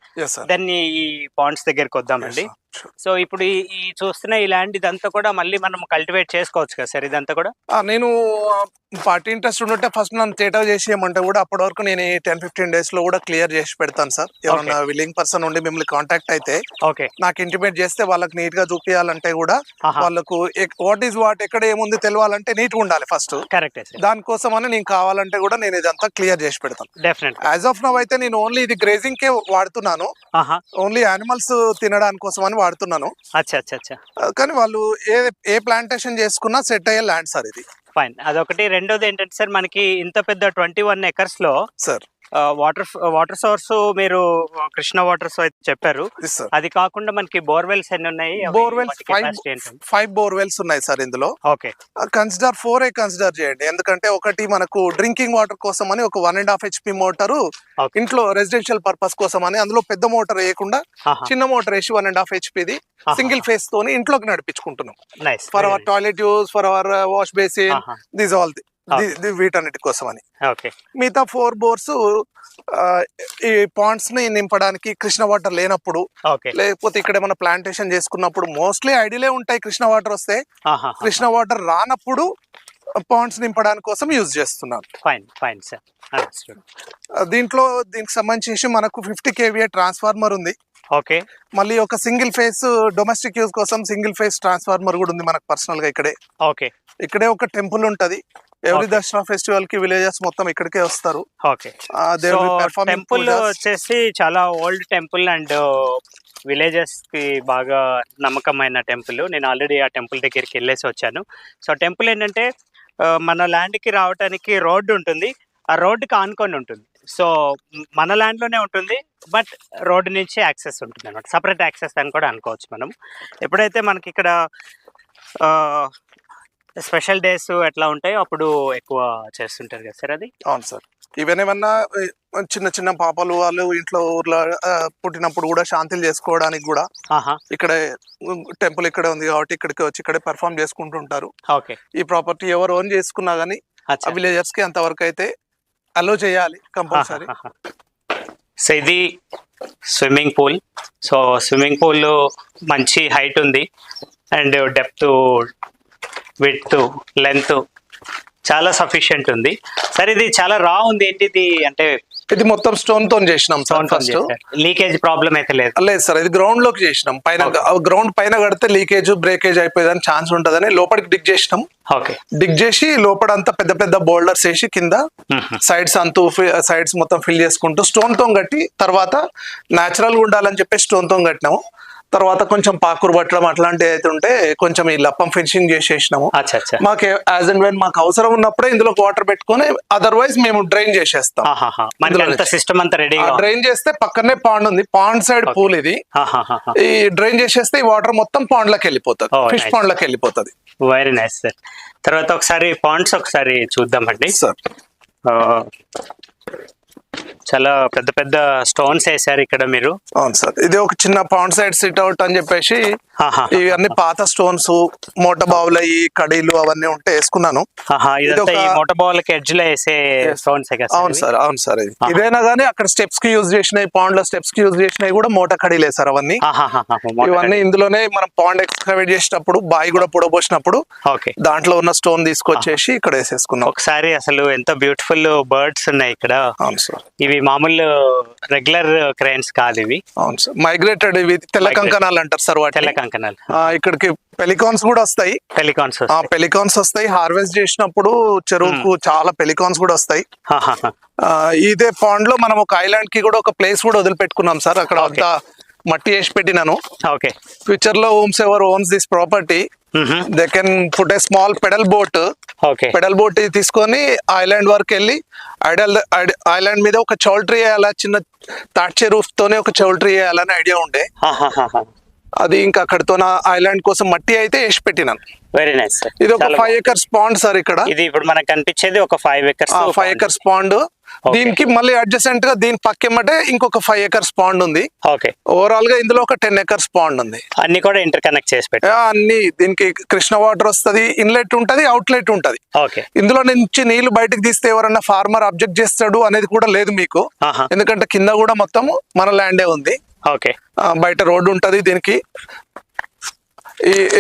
దెన్ ఈ పాండ్స్ దగ్గరికి వద్దామండి. సో ఇప్పుడు ఈ చూస్తున్న ఈ ల్యాండ్ ఇదంతా కూడా మళ్ళీ మనం కల్టివేట్ చేసుకోవచ్చు కదా సార్? ఇదంతా కూడా నేను పార్టీ ఇంట్రెస్ట్ ఉంటే ఫస్ట్ నన్ను టేటౌ చేసేయమంటే కూడా అప్పటి వరకు నేను 10-15 days లో కూడా క్లియర్ చేసి పెడతాను సార్. ఎవరైనా విల్లింగ్ పర్సన్ ఉండి మిమ్మల్ని కాంటాక్ట్ అయితే నాకు ఇంటిమేట్ చేస్తే వాళ్ళకి నీట్ గా చూపించాలంటే కూడా వాళ్ళకు వాట్ ఈస్ వాట్ ఎక్కడ ఏముంది తెలియాలంటే నీట్ గా ఉండాలి ఫస్ట్. కరెక్ట్. దానికోసం అని నేను కావాలంటే కూడా నేను ఇదంతా క్లియర్ చేసి పెడతాను. డెఫినెట్. యాజ్ ఆఫ్ నౌ అయితే నేను ఓన్లీ ఇది గ్రేజింగ్ కే వాడుతున్నాను, ఓన్లీ యానిమల్స్ తినడానికి కోసం అని వాడుతున్నాను. కానీ వాళ్ళు ఏ ప్లాంటేషన్ చేసుకున్నా సెట్ అయ్యే ల్యాండ్ సార్ ఇది. ఫైన్. అదొకటి. రెండోది ఏంటంటే సార్ మనకి ఇంత పెద్ద 21 acres లో సార్ వాటర్ సోర్స్ మీరు కృష్ణ వాటర్స్ అయితే చెప్పారు, అది కాకుండా మనకి బోర్వెల్స్ ఎన్ని ఉన్నాయి? బోర్వెల్స్ 5 బోర్వెల్స్ ఉన్నాయి సార్ ఇందులో. ఓకే, కన్సిడర్ 4 కన్సిడర్ చేయండి, ఎందుకంటే ఒకటి మనకు డ్రింకింగ్ వాటర్ కోసం అని ఒక 1.5 HP మోటారు ఇంట్లో రెసిడెన్షియల్ పర్పస్ కోసం అని అందులో పెద్ద మోటార్ వేయకుండా చిన్న మోటార్ వేసి 1.5 HPది సింగిల్ ఫేస్ తోని ఇంట్లోకి నడిపించుకుంటున్నాం for our toilet use, for our wash basin, this all వీటన్నిటి కోసం అని. మిగతా 4 బోర్స్ ఈ పాండ్స్ ని నింపడానికి కృష్ణ వాటర్ లేనప్పుడు, లేకపోతే ఇక్కడ ఏమైనా ప్లాంటేషన్ చేసుకున్నప్పుడు మోస్ట్లీ ఐడియలే ఉంటాయి. కృష్ణ వాటర్ వస్తే కృష్ణ వాటర్ రానప్పుడు పాండ్స్ నింపడానికి కోసం యూజ్ చేస్తున్నాను. దీనికి సంబంధించి మనకు 50 kVA ట్రాన్స్ఫార్మర్ ఉంది. ఓకే, మళ్ళీ ఒక సింగిల్ ఫేస్ డొమెస్టిక్ యూజ్ కోసం సింగిల్ ఫేస్ ట్రాన్స్ఫార్మర్ కూడా ఉంది మనకు పర్సనల్ గా ఇక్కడే. ఓకే, ఇక్కడే ఒక టెంపుల్ ఉంటది. ఎవ్రీ దసరా ఫెస్టివల్ కి విలేజెస్ మొత్తం ఇక్కడికే వస్తారు. ఓకే, టెంపుల్ వచ్చేసి చాలా ఓల్డ్ టెంపుల్ అండ్ విలేజెస్ కి బాగా నమ్మకమైన టెంపుల్. నేను ఆల్రెడీ ఆ టెంపుల్ దగ్గరికి వెళ్ళేసి వచ్చాను. సో టెంపుల్ ఏంటంటే మన ల్యాండ్ కి రావడానికి రోడ్డు ఉంటుంది, ఆ రోడ్డుకి ఆనుకొని ఉంటుంది. సో మన ల్యాండ్లోనే ఉంటుంది, బట్ రోడ్డు నుంచి యాక్సెస్ ఉంటుంది అనమాట, సపరేట్ యాక్సెస్ అని కూడా అనుకోవచ్చు మనం. ఎప్పుడైతే మనకి ఇక్కడ స్పెషల్ డేస్ ఎట్లా ఉంటాయో అప్పుడు ఎక్కువ చేస్తుంటారు కదా సార్ అది? అవును సార్. ఈవెన్ ఏమన్నా చిన్న చిన్న పాపలు వాళ్ళు ఇంట్లో ఊర్లో పుట్టినప్పుడు కూడా శాంతిలు చేసుకోవడానికి కూడా ఇక్కడ టెంపుల్ ఇక్కడ ఉంది కాబట్టి ఇక్కడికి వచ్చి ఇక్కడే పెర్ఫామ్ చేసుకుంటుంటారు. ఈ ప్రాపర్టీ ఎవరు ఓన్ చేసుకున్నా గానీ విలేజర్స్ కి అంతవరకు అయితే అలో చేయాలి కంపల్సరీ. సో ఇది swimming pool. So swimming pool మంచి హైట్ ఉంది అండ్ డెప్త్, విడ్త్, లెంత్ చాలా సఫిషియెంట్ ఉంది. సరే ఇది చాలా రా ఉంది, ఏంటిది అంటే ఇది మొత్తం స్టోన్ తో చేసినాం సార్. ఫస్ట్ లీకేజ్ ప్రాబ్లం అయితే లేదు సార్. ఇది గ్రౌండ్ లోకి చేసినాం. పైన గ్రౌండ్ పైన కడితే లీకేజ్ బ్రేకేజ్ అయిపోయేదని ఛాన్స్ ఉంటదని లోపలికి డిగ్ చేసినాం. డిగ్ చేసి లోపల అంతా పెద్ద పెద్ద బోల్డర్స్ వేసి కింద సైడ్స్ మొత్తం ఫిల్ చేసుకుంటూ స్టోన్ తో కట్టి తర్వాత న్యాచురల్ గా ఉండాలని చెప్పి స్టోన్ తో కట్టినాము. తర్వాత కొంచెం పాకురు పట్టడం అట్లాంటివి అయితే ఉంటే కొంచెం ఈ లప్పం ఫినిషింగ్ చేసేసినాము. మాకు యాజ్ అండ్ వెన్ మాకు అవసరం ఉన్నప్పుడే ఇందులో వాటర్ పెట్టుకుని అదర్వైజ్ మేము డ్రైన్ చేసేస్తాం. సిస్టమ్ అంతా రెడీ. డ్రైన్ చేస్తే పక్కనే పాండ్ ఉంది, పాండ్ సైడ్ పూల్ ఇది. ఈ డ్రైన్ చేసేస్తే ఈ వాటర్ మొత్తం పాండ్ లోకి వెళ్ళిపోతుంది, ఫిష్ పాండ్ లోకి వెళ్ళిపోతుంది. Very nice sir. తర్వాత ఒకసారి పాండ్స్ ఒకసారి చూద్దామండి సార్. చాలా పెద్ద పెద్ద స్టోన్స్ వేసారు ఇక్కడ మీరు. అవును సార్. ఇది ఒక చిన్న పాండ్ సైడ్ సిట్ అవుట్ అని చెప్పేసి ఇవన్నీ పాత స్టోన్స్ మోట బావులు అయ్యి కడీలు అవన్నీ ఉంటే వేసుకున్నాను. మోట బావులకి ఎడ్జ్ లో వేసే స్టోన్స్. అవును సార్, అవును సార్. ఇదైనా గానీ అక్కడ స్టెప్స్ కి యూజ్ చేసినాయి, పాండ్ లో స్టెప్స్ కి యూజ్ చేసినాయి కూడా మోట కడీలే సార్ అవన్నీ. ఇవన్నీ ఇందులోనే మనం పాండ్ ఎక్స్కవేట్ చేసినప్పుడు బాయి కూడా పొడబోసినప్పుడు దాంట్లో ఉన్న స్టోన్ తీసుకొచ్చేసి ఇక్కడ వేసేసుకున్నాం. ఒకసారి అసలు ఎంత బ్యూటిఫుల్ బర్డ్స్ ఉన్నాయి ఇక్కడ. అవును సార్. ఇవి మామూలు రెగ్యులర్ క్రైన్స్ కాదు ఇవి. అవును సార్, మైగ్రేటెడ్. ఇవి తెల్ల కంకణాలు అంటారు సార్. తెల్ల కంకణాలు. ఇక్కడికి పెలికాన్స్ కూడా వస్తాయి. పెలికాన్స్ వస్తాయి. హార్వెస్ట్ చేసినప్పుడు చెరువుకు చాలా పెలికాన్స్ కూడా వస్తాయి. ఇదే పాండ్ లో మనం ఒక ఐలాండ్ కి కూడా ఒక ప్లేస్ కూడా వదిలిపెట్టుకున్నాం సార్. అక్కడ అంతా మట్టి వేసి పెట్టినాను. ఫ్యూచర్ లో whomsoever owns this property they can put a small pedal boat. Pedal boat తీసుకొని ఐలాండ్ వరకు వెళ్ళి ఐలాండ్ మీద ఒక చౌల్ట్రీ వేయాలా, చిన్న తాడ్చే రూఫ్ తోనే ఒక చౌల్ట్రీ వేయాలని ఐడియా ఉండే. అది ఇంకా అక్కడతో ఐలాండ్ కోసం మట్టి అయితే వేసి పెట్టినాను. Very nice sir. ఇది ఒక 5 acres పాండ్ సార్. ఇక్కడ ఇది ఇప్పుడు మనకు కనిపించేది ఒక 5 acres పాండ్. దీనికి మళ్ళీ అడ్జసెంట్ గా దీని పక్కెమ్మటే ఇంకొక 5 acres పాండ్ ఉంది. ఓవరాల్ గా ఇందులో ఒక 10 acres పాండ్ ఉంది. అన్ని కూడా ఇంటర్ కనెక్ట్ చేసి పెట్టారు. అన్ని దీనికి కృష్ణ వాటర్ వస్తది, ఇన్లెట్ ఉంటది, అవుట్లెట్ ఉంటది. ఇందులో నుంచి నీళ్లు బయటకు తీస్తే ఎవరన్నా ఫార్మర్ అబ్జెక్ట్ చేస్తాడు అనేది కూడా లేదు మీకు. ఎందుకంటే కింద కూడా మొత్తం మన ల్యాండే ఉంది. బయట రోడ్డు ఉంటది. దీనికి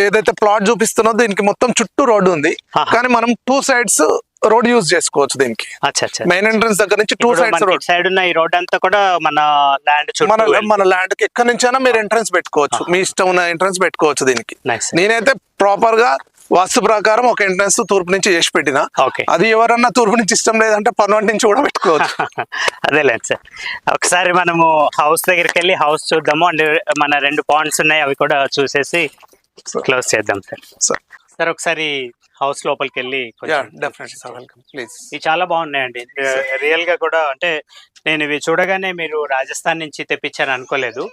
ఏదైతే ప్లాట్ చూపిస్తున్నో దీనికి మొత్తం చుట్టూ రోడ్డు ఉంది, కానీ మనం 2 sides రోడ్ యూజ్ చేసుకోవచ్చు. దీనికి మెయిన్ ఎంట్రన్స్ దగ్గర నుంచి 2 sides రోడ్. సైడ్ ఉన్న ఈ రోడ్ అంతా కూడా మన ల్యాండ్, మన ల్యాండ్ కి ఎక్కడి నుంచైనా మీరు ఎంట్రన్స్ పెట్టుకోవచ్చు. మీ ఇష్టం ఉన్న ఎంట్రన్స్ పెట్టుకోవచ్చు. దీనికి నేనైతే ప్రాపర్ గా వాస్తు ప్రకారం ఒక ఎంట్రన్స్ తూర్పు నుంచి చేసి పెట్టిన. అది ఎవరన్నా తూర్పు నుంచి ఇష్టం లేదంటే పర్వంటి నుంచి కూడా పెట్టుకోవచ్చు. అదేలేదు సార్. ఒకసారి మనము హౌస్ దగ్గరికి వెళ్ళి హౌస్ చూద్దాము. అండ్ మన 2 పాయింట్స్ ఉన్నాయి, అవి కూడా చూసేసి క్లోజ్ చేద్దాం సార్. సార్ ఒకసారి హౌస్ లోపలికి వెళ్ళి. ఇవి చాలా బాగున్నాయండి రియల్ గా కూడా. అంటే నేను ఇవి చూడగానే మీరు రాజస్థాన్ నుంచి తెప్పించాను అనుకోలేదు,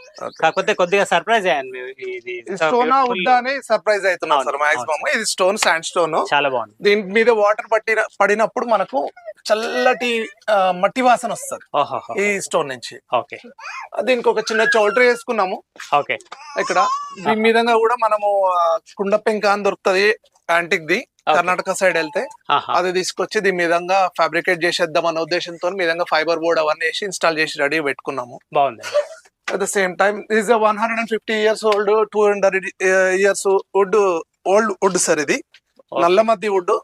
కాకపోతే కొద్దిగా సర్ప్రైజ్ అయ్యాను. ఇది సర్ప్రైజ్ అవుతున్నాం సార్ మాక్సిమం. ఇది స్టోన్, శాండ్ స్టోన్. చాలా బాగుంది. దీని మీద వాటర్ పడినప్పుడు మనకు చల్లటి మట్టి వాసన వస్తుంది ఈ స్టోన్ నుంచి. దీనికి ఒక చిన్న చౌల్ట్రీ వేసుకున్నాము. ఇక్కడ దీని మీదంగా కూడా మనము కుండ పెంక అని దొరుకుతుంది యాంటిక్ ది, కర్ణాటక సైడ్ వెళ్తే అది తీసుకొచ్చి దీని మీదంగా ఫ్యాబ్రికేట్ చేసేద్దాం అన్న ఉద్దేశంతో మీదంగా ఫైబర్ బోర్డ్ అవన్నీ వేసి ఇన్స్టాల్ చేసి రెడీ పెట్టుకున్నాము. బాగుంది. At the same time is 150 years old, 200 years wood sir. ఇది నల్ల మధ్య వుడ్.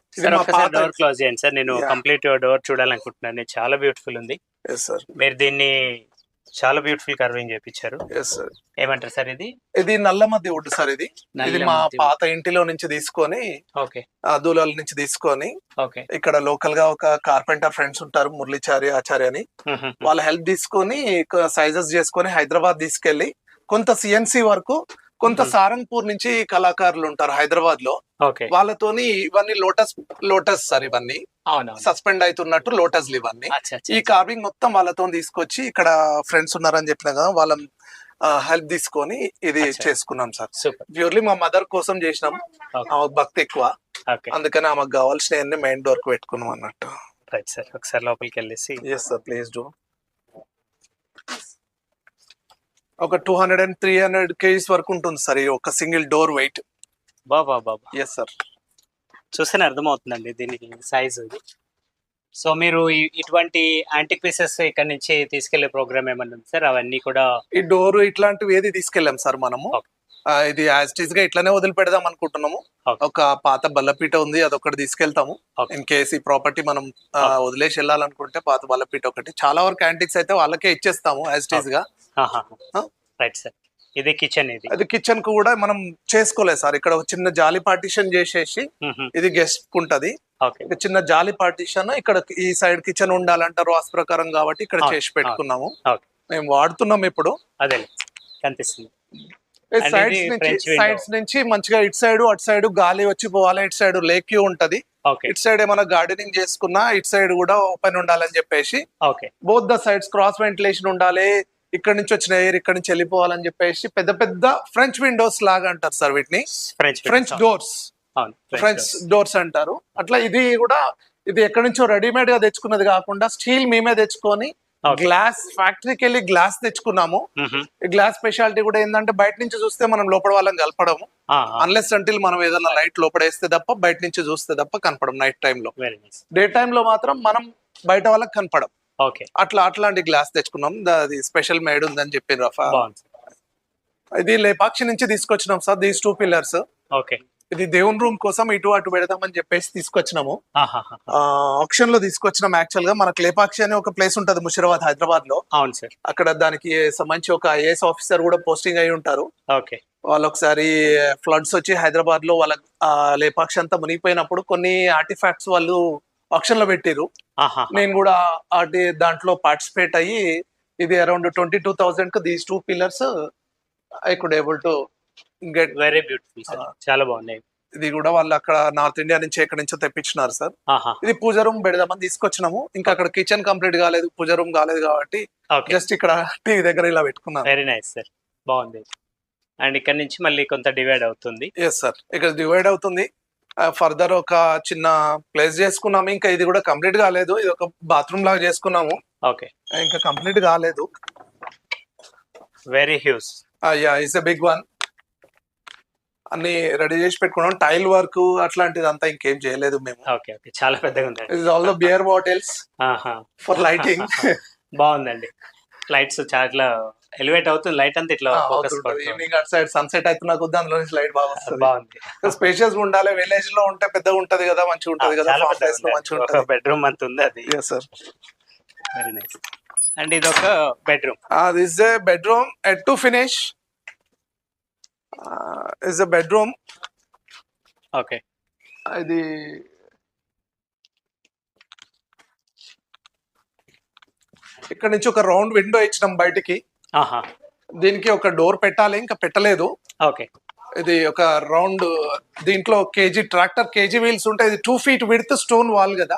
డోర్ క్లోజ్ చేయండి సార్. నేను కంప్లీట్ డోర్ చూడాలనుకుంటున్నాను. చాలా బ్యూటిఫుల్ ఉంది. మీరు దీన్ని చాలా బ్యూటిఫుల్ కర్వింగ్ చేపించారు. ఏమంటారు సార్ ఇది? ఇది నల్ల మధ్య వుడ్ సార్. ఇది మా పాత ఇంటిలో నుంచి తీసుకొని, దూలాల నుంచి తీసుకొని, ఇక్కడ లోకల్ గా ఒక కార్పెంటర్ ఫ్రెండ్స్ ఉంటారు, మురళీచారి ఆచార్య అని, వాళ్ళ హెల్ప్ తీసుకొని సైజెస్ చేసుకొని హైదరాబాద్ తీసుకెళ్లి కొంత సిఎన్సి వరకు, కొంత సారంగపూర్ నుంచి కళాకారులు ఉంటారు హైదరాబాద్ లో, వాళ్ళతోని ఇవన్నీ లోటస్ సార్. ఇవన్నీ సస్పెండ్ అవుతున్నట్టు లోటస్లు ఇవన్నీ. ఈ కార్వింగ్ మొత్తం వాళ్ళతో తీసుకొచ్చి ఇక్కడ ఫ్రెండ్స్ ఉన్నారని చెప్పిన కదా, వాళ్ళ హెల్ప్ తీసుకొని ఇది చేసుకున్నాం సార్. ప్యూర్లీ మా మదర్ కోసం చేసినాం. ఆమెకు భక్తి ఎక్కువ, అందుకని ఆమెకు కావాల్సిన మెయిన్ డోర్ కు పెట్టుకున్నాం అన్నట్టు. రైట్ సార్, ఒకసారి లోపలికి వెళ్ళేసి. Yes sir, please do. ఒక 200 and 300 kgs వరకు ఉంటుంది సార్ ఈ ఒక సింగిల్ డోర్ వెయిట్. బాబా బాబా. ఎస్ సార్, చూస్తేనే అర్థమవుతుందండి దీని సైజు. సో మీరు ఇటువంటి యాంటిక్ పీసెస్ ఇక్కడ నుంచి తీసుకెళ్లే ప్రోగ్రామ్ ఏమన్నా ఉంది సార్? అవన్నీ కూడా ఈ డోర్ ఇట్లాంటివి ఏది తీసుకెళ్ళాం సార్ మనము. ఇది యాజ్ ఇట్ ఈస్ గా ఇట్లానే వదిలిపెడదాం అనుకుంటున్నాము. ఒక పాత బల్లపీట ఉంది, అదొకటి తీసుకెళ్తాము. ఇన్ కేస్ ఈ ప్రాపర్టీ మనం వదిలేసి వెళ్ళాలనుకుంటే పాత బల్లపీట ఒకటి. చాలా వరకు యాంటిక్స్ అయితే వాళ్ళకే ఇచ్చేస్తాము యాజ్ ఇట్ ఈస్ గా. Right sir. ఇది కిచెన్, అది కిచెన్ కు కూడా మనం చేసుకోలేదు సార్. ఇక్కడ ఒక చిన్న జాలి పార్టీషన్ చేసేసి ఇది గెస్ట్ ఉంటది. చిన్న జాలి పార్టీషన్ ఇక్కడ ఈ సైడ్ కిచెన్ ఉండాలంటారు వాస్తు ప్రకారం కాబట్టి ఇక్కడ చేసి పెట్టుకున్నాము. మేము వాడుతున్నాం ఇప్పుడు. అదే కనిపిస్తుంది. సైడ్స్ నుంచి మంచిగా ఇటు సైడ్ అటు సైడ్ గాలి వచ్చి పోవాలి. ఇటు సైడ్ లేక్ వ్యూ ఉంటది. ఇటు సైడ్ ఏమైనా గార్డెనింగ్ చేసుకున్నా ఇటు సైడ్ కూడా ఓపెన్ ఉండాలని చెప్పేసి both the sides cross ventilation ఉండాలి. ఇక్కడ నుంచి వచ్చిన ఎయిర్ ఇక్కడ నుంచి వెళ్ళిపోవాలని చెప్పేసి పెద్ద పెద్ద ఫ్రెంచ్ విండోస్ లాగా అంటారు సార్ వీటిని. ఫ్రెంచ్ డోర్స్, ఫ్రెంచ్ డోర్స్ అంటారు. అట్లా ఇది కూడా ఇది ఎక్కడి నుంచో రెడీమేడ్ గా తెచ్చుకున్నది కాకుండా స్టీల్ మేమే తెచ్చుకొని గ్లాస్ ఫ్యాక్టరీకి వెళ్ళి గ్లాస్ తెచ్చుకున్నాము. ఈ గ్లాస్ స్పెషాలిటీ కూడా ఏంటంటే బయట నుంచి చూస్తే మనం లోపల వాళ్ళని కలపడము. అన్లెస్ అంటిల్ మనం ఏదైనా లైట్ లోపడేస్తే తప్ప బయట నుంచి చూస్తే తప్ప కనపడం. నైట్ టైమ్ లో, డే టైమ్ లో మాత్రం మనం బయట వాళ్ళకి కనపడం. అట్లాంటి గ్లాస్ తెచ్చుకున్నాం. అది స్పెషల్ మేడ్ ఉందని చెప్పి రఫా. ఇది లేపాక్షి నుంచి తీసుకొచ్చినాం సార్. These 2 pillars. ఇది దేవుని రూమ్ కోసం ఇటు అటు పెడదామని చెప్పేసి తీసుకొచ్చినాము. ఆప్షన్ లో తీసుకొచ్చినాం. యాక్చువల్ గా మనకు లేపాక్షి అనే ఒక ప్లేస్ ఉంటది ముషిరాబాద్, హైదరాబాద్ లో. అవును సార్. అక్కడ దానికి సంబంధించి ఒక ఐఏఎస్ ఆఫీసర్ కూడా పోస్టింగ్ అయి ఉంటారు. వాళ్ళు ఒకసారి ఫ్లడ్స్ వచ్చి హైదరాబాద్ లో వాళ్ళ లేపాక్షి అంతా మునిగిపోయినప్పుడు కొన్ని ఆర్టిఫాక్ట్స్ వాళ్ళు ఆప్షన్ లో పెట్టిరు. నేను కూడా దాంట్లో పార్టిసిపేట్ అయ్యి ఇది అరౌండ్ 22,000 కు these 2 pillars I could able to get. Very beautiful, చాలా బాగున్నాయి. ఇది కూడా వాళ్ళు అక్కడ నార్త్ ఇండియా నుంచి ఎక్కడి నుంచో తెప్పించినారు సార్. ఇది పూజ రూమ్ పెడదామని తీసుకొచ్చినాము. ఇంకా అక్కడ కిచెన్ కంప్లీట్ కాలేదు, పూజ రూమ్ కాలేదు కాబట్టి జస్ట్ ఇక్కడ టీవీ దగ్గర ఇలా పెట్టుకున్నాం. వెరీ నైస్ సార్, బాగుంది. అండ్ ఇక్కడ నుంచి మళ్ళీ కొంత డివైడ్ అవుతుంది. ఎస్ సార్, ఇక్కడ డివైడ్ అవుతుంది. ఫర్దర్ ఒక చిన్న ప్లేస్ చేసుకున్నాము. ఇంకా ఇది కూడా కంప్లీట్ కాలేదు. ఇది ఒక బాత్రూమ్ లాగా చేసుకున్నాము. ఇంకా కంప్లీట్ కాలేదు. Very huge. Ya, it's a big one. అన్ని రెడీ చేసి పెట్టుకున్నాం. టైల్ వర్క్ అట్లాంటిది అంతా ఇంకేం చేయలేదు మేము. చాలా పెద్దగా ఉంది. It's all the beer bottles for lighting. బాగుందండి. లైట్స్ చాలా ఎలివేట్ అవుతుంది. లైట్ అంతా ఇట్లా ఈవినింగ్ అటు సైడ్ సన్సెట్ అవుతున్నా కొద్ది అందులో నుంచి లైట్ బాగా వస్తుంది. బాగుంది. స్పేషియస్ గా ఉండాలి. విలేజ్ లో ఉంటే పెద్దగా ఉంటది కదా, మంచిగా ఉంటది కదా. మంచిగా ఉంటది. బెడ్రూమ్ అంత ఉంది అది. Yes sir, very nice. And ఇది ఒక bedroom. This a bedroom yet to finish. Is a bedroom. ఇది ఇక్కడ నుంచి ఒక రౌండ్ విండో ఇచ్చినాం బయటికి. దీనికి ఒక డోర్ పెట్టాలి, ఇంకా పెట్టలేదు. ఇది ఒక రౌండ్, దీంట్లో ట్రాక్టర్ కేజీ వీల్స్ ఉంటాయి. ఇది 2 feet విడ్త్ స్టోన్ వాల్ కదా.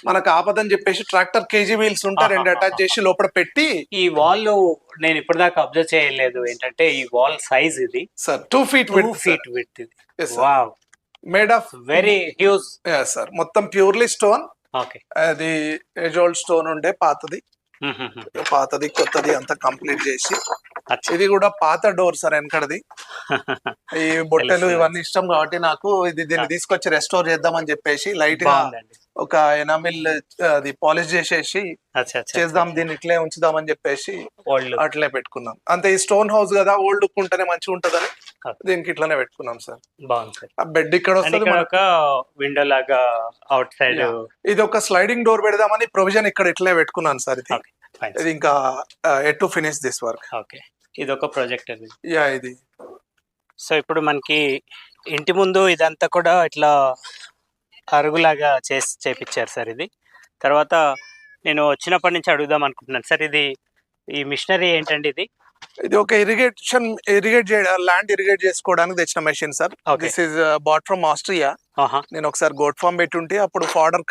మనకు ఆపదని చెప్పేసి ట్రాక్టర్ కేజీ వీల్స్ ఉంటాయి, 2 అటాచ్ చేసి లోపల పెట్టి. ఈ వాల్ నేను ఇప్పటిదాకా అబ్జర్వ్ చేయలేదు ఏంటంటే ఈ వాల్ సైజ్ ఇది sir 2 feet width. Wow, made of very huge. Sir మొత్తం ప్యూర్లీ స్టోన్. అది ఏజ్ ఓల్డ్ స్టోన్ ఉండే పాతది కొత్తది అంతా కంప్లీట్ చేసి. ఇది కూడా పాత డోర్ సార్ వెనకడది. ఈ బొట్టెలు ఇవన్నీ ఇష్టం కాబట్టి నాకు దీన్ని తీసుకొచ్చి రెస్టోర్ చేద్దామని చెప్పేసి లైట్ గా ఒక ఎనామిల్ అది పాలిష్ చేసేసి చేద్దాం, దీన్ని ఇట్లే ఉంచుదామని చెప్పేసి అట్లే పెట్టుకున్నాం. అంతే, ఈ స్టోన్ హౌస్ కదా, ఓల్డ్ లుక్ ఉంటేనే మంచిగా ఉంటదని దీనికి ఇట్లానే పెట్టుకున్నాం సార్. ఆ బెడ్ ఇక్కడ వస్తుంది, విండో లాగా అవుట్ సైడ్. ఇది ఒక స్లైడింగ్ డోర్ పెడదామని ప్రొవిజన్ ఇక్కడ ఇట్లే పెట్టుకున్నాను సార్. ఇది ఇంకా at to finish this work. ఇది ఒక ప్రాజెక్ట్ అది. యా, ఇది. సో ఇప్పుడు మనకి ఇంటి ముందు ఇదంతా కూడా ఇట్లా అరుగులాగా చేపించారు సార్. ఇది తర్వాత నేను వచ్చినప్పటి నుంచి అడుగుదాం అనుకుంటున్నాను సార్, ఇది ఈ మిషనరీ ఏంటండి? ఇది ఒక ల్యాండ్ ఇరిగేట్ చేసుకోవడానికి తెచ్చిన machine sir. This is bought from Austria. నేను ఒకసారి గోట్ ఫార్మ్ పెట్టుంటే అప్పుడు ఫాడర్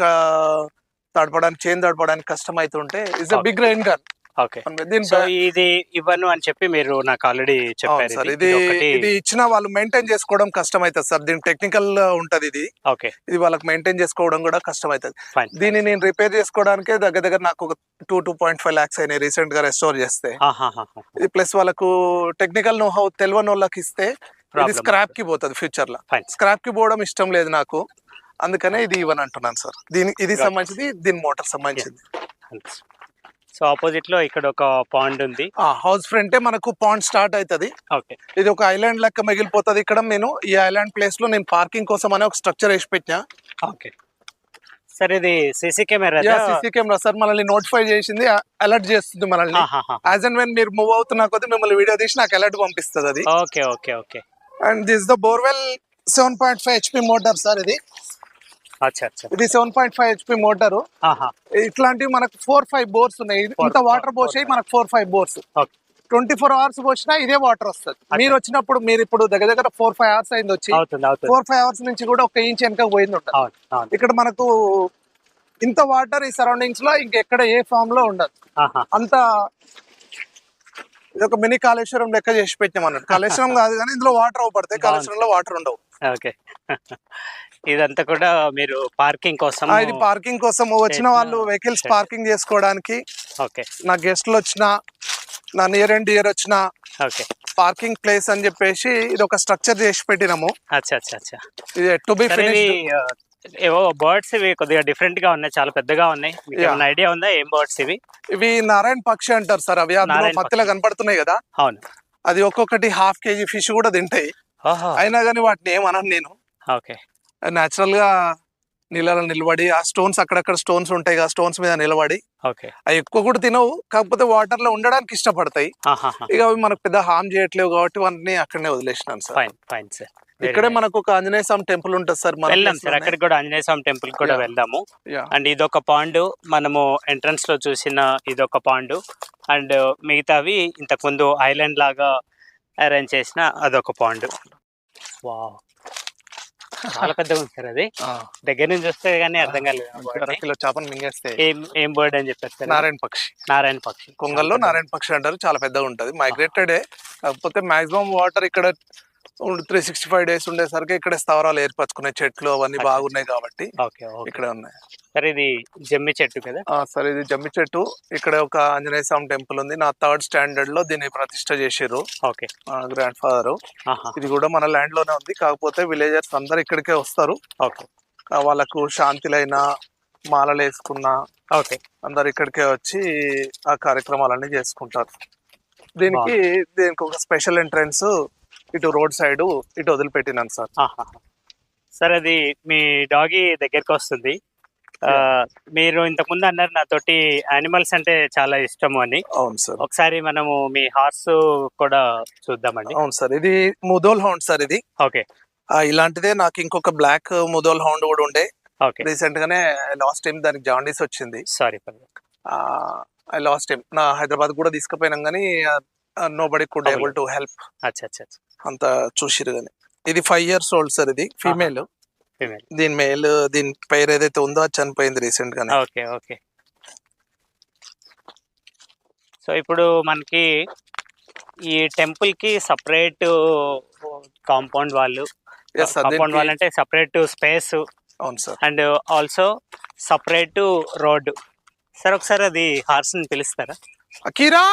చేను తడపడానికి కష్టం అవుతుంటే it's a big rain gun. Okay. So ఇది ఇవ్వను అని చెప్పి మీరు నాకు ఆల్రెడీ చెప్పారు. సార్ ఇది ఇచ్చిన వాళ్ళు మెయింటైన్ చేసుకోవడం కష్టం అవుతుంది సార్. దీని టెక్నికల్ ఉంటది ఇది. ఓకే. ఇది వాళ్ళకి మెయింటైన్ చేసుకోవడం కూడా కష్టం అవుతుంది. దీన్ని నేను రిపేర్ చేసుకోవడానికి దగ్గర నాకు ఒక 2.5 lakhs అయినాయి రీసెంట్ గా రెస్టోర్ చేస్తే. ఇది ప్లస్ వాళ్ళకు టెక్నికల్ నో హౌ తెలియని వాళ్ళకి ఇస్తే ఇది స్క్రాప్ కి పోతుంది ఫ్యూచర్ లో. స్క్రాప్ కి పోవడం ఇష్టం లేదు నాకు, అందుకనే ఇది ఇవ్వని అంటున్నాను సార్. ఇది సంబంధించింది, దీని మోటార్ సంబంధించింది. సో ఆపోజిట్ లో ఇక్కడ ఒక పాండ్ ఉంది. హౌస్ ఫ్రంటే మనకు పాండ్ స్టార్ట్ అవుతుంది. ఇది ఒక ఐలాండ్ లెక్క మిగిలిపోతుంది. ఇక్కడ నేను ఈ ఐలాండ్ ప్లేస్ లో నేను పార్కింగ్ కోసం అనే ఒక స్ట్రక్చర్ వేసి పెట్టినా. ఓకే సార్, ఇది సీసీ కెమెరా సార్. మనల్ని నోటిఫై చేసింది, అలర్ట్ చేస్తుంది మనల్ని. యాజ్ అండ్ వెన్ మీరు మూవ్ అవుతున్నా కొద్ది మిమ్మల్ని వీడియో తీసి నాకు అలర్ట్ పంపిస్తుంది అది. Okay okay okay. And this the borewell 7.5 HP motor sir. ఇది 7.5 HP మోటార్. ఇట్లాంటివి మనకు 4-5 బోర్స్ ఉన్నాయి. ఇంత వాటర్ పోసాయి మనకు 4-5 బోర్స్. 24 hours పోసినా ఇదే వాటర్ వస్తుంది. మీరు వచ్చినప్పుడు మీరు ఇప్పుడు దగ్గర 4-5 hours అయింది వచ్చి. 4-5 hours నుంచి కూడా 1 inch వెనక పోయింది ఉంటుంది. ఇక్కడ మనకు ఇంత వాటర్ ఈ సరౌండింగ్స్ లో ఇంకెక్కడ ఏ ఫామ్ లో ఉండదు. అంత ఇది ఒక మినీ కాళేశ్వరం లెక్క చేసి పెట్టాం అన్నట్టు. కాళేశ్వరం కాదు కానీ ఇందులో వాటర్ పడతాయి, కాళేశ్వరంలో వాటర్ ఉండవు. ఓకే. ఇదంతా కూడా మీరు పార్కింగ్ కోసం, ఇది పార్కింగ్ కోసం వచ్చిన వాళ్ళు వెహికల్స్ పార్కింగ్ చేసుకోవడానికి. ఓకే. నా గెస్ట్లు వచ్చినా, నా నియర్ అండ్ డియర్ వచ్చినా పార్కింగ్ ప్లేస్ అని చెప్పేసి ఇది ఒక స్ట్రక్చర్ చేసి పెట్టినాము. ఇది టు బి ఫినిష్డ్. ఏవో బర్డ్స్ ఇవి కొద్దిగా డిఫరెంట్ గా ఉన్నాయి, చాలా పెద్దగా ఉన్నాయి. ఐడియా ఉందా ఏం బర్డ్స్ ఇవి? ఇవి నారాయణ పక్షి అంటారు సార్. అవి మధ్యలో కనపడుతున్నాయి కదా. అవును. అది ఒక్కొక్కటి 1/2 kg ఫిష్ కూడా తింటాయి. అయినా కానీ వాటిని ఏమన్నాను నేను. ఓకే. నేచురల్ గా నీళ్ళలో నిలబడి ఆ స్టోన్స్ అక్కడక్కడ స్టోన్స్ ఉంటాయి కదా, స్టోన్స్ మీద నిలబడి అవి ఎక్కువ కూడా తినవు, కాకపోతే వాటర్ లో ఉండడానికి ఇష్టపడతాయి. ఇక అవి మనకు పెద్ద హార్మ్ చేయట్లేవు కాబట్టి వాటిని అక్కడనే వదిలేసినాను సార్. ఇక్కడే మనకు ఒక ఆంజనేయ స్వామి టెంపుల్ ఉంటుంది సార్. వెళ్దాం సార్, అక్కడికి కూడా ఆంజనేయ స్వామి టెంపుల్ కూడా వెళ్దాము. అండ్ ఇదొక పాండ్, మనము ఎంట్రన్స్ లో చూసిన ఇదొక పాండ్. అండ్ మిగతావి ఇంతకు ముందు ఐలాండ్ లాగా అరేంజ్ చేసిన అదొక పాండ్. వావ్, చాలా పెద్దగా ఉంది సార్. అది దగ్గర నుంచి చూస్తే గానీ అర్థం కాలేదు. చేపను మింగేస్తే ఏం బర్డ్ అని చెప్పేస్తారు? నారాయణ పక్షి. నారాయణ పక్షి, కొంగల్లో నారాయణ పక్షి అంటారు. చాలా పెద్దగా ఉంటది, మైగ్రేటెడ్. కాకపోతే మాక్సిమం వాటర్ ఇక్కడ 365 days ఉండేసరికి ఇక్కడ స్థావరాలు ఏర్పరచుకునే చెట్లు అవన్నీ బాగున్నాయి కాబట్టి ఇక్కడ ఉన్నాయి. సరే, ఇది జమ్మి చెట్టు కదా సార్? ఇది జమ్మి చెట్టు. ఇక్కడ ఒక ఆంజనేయ స్వామి టెంపుల్ ఉంది. నా 3rd standard లో దీన్ని ప్రతిష్ట చేసారు గ్రాండ్ ఫాదర్. ఇది కూడా మన ల్యాండ్ లోనే ఉంది, కాకపోతే విలేజర్స్ అందరు ఇక్కడికే వస్తారు. వాళ్ళకు శాంతిలైనా మాలలు వేసుకున్నా అందరు ఇక్కడికే వచ్చి ఆ కార్యక్రమాలన్నీ చేసుకుంటారు. దీనికి ఒక స్పెషల్ ఎంట్రన్స్ ఇటు రోడ్ సైడ్ ఇటు వదిలిపెట్టినాను సార్. సార్, అది మీ డాగీ దగ్గరికి వస్తుంది. మీరు ఇంతకుముందు అన్నారు నాతోటి యానిమల్స్ అంటే చాలా ఇష్టము అని. అవును సార్. ఒకసారి మనము మీ హార్స్ కూడా చూద్దామండి. అవును సార్, ఇది ముదోల్ హౌండ్ సార్. ఇది ఓకే. ఇలాంటిదే నాకు ఇంకొక బ్లాక్ ముదోల్ హౌండ్ కూడా ఉండే. రీసెంట్ గానే లాస్ట్ టైం దానికి జాండీస్ వచ్చింది. సారీ, లాస్ట్ టైం నా హైదరాబాద్ కూడా తీసుకుపోయినాం కానీ nobody could able to help. అంత చూసిరు కానీ. ఇది 5 years old సార్. ఇది ఫీమేల్. దీని మేల్, దీని పేరు ఏదైతే ఉందో అది చనిపోయింది రీసెంట్ గానే. Okay okay. సో ఇప్పుడు మనకి ఈ టెంపుల్ కి సపరేట్ కాంపౌండ్ వాళ్ళు, కాంపౌండ్ వాళ్ళు అంటే సపరేట్ స్పేస్. అవును sir. And also separate road. Sir, ఒకసారి అది హార్స్ ని పిలుస్తారా? Akira,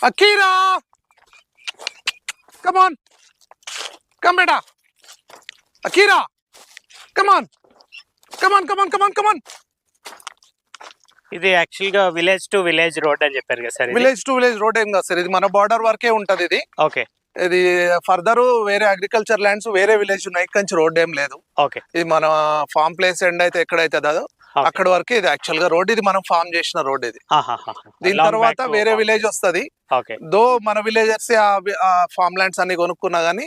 Akira, come on, come beta, Akira, come on, come on, come on, come on, come on. ఇది యాక్చువల్ గా విలేజ్ టు విలేజ్ రోడ్ అని చెప్పారు కదా sir? Village to village road ఏం కాదు సార్, ఇది మన బార్డర్ వరకే ఉంటది ఇది. ఓకే. ఇది ఫర్దర్ వేరే అగ్రికల్చర్ ల్యాండ్స్ వేరే విలేజ్ ఉన్నాయి, కంచి రోడ్ ఏం లేదు. ఓకే. ఇది మన ఫార్మ్ ప్లేస్ ఎండ్ అయితే ఎక్కడైతే అదో అక్కడ వరకు ఇది యాక్చువల్ గా రోడ్. ఇది మనం ఫార్మ్ చేసిన రోడ్ ఇది. దీని తర్వాత వేరే విలేజ్ వస్తది. దో మన విలేజర్స్ ఆ ఫార్మ్ ల్యాండ్స్ అన్ని కొనుక్కున్నా గానీ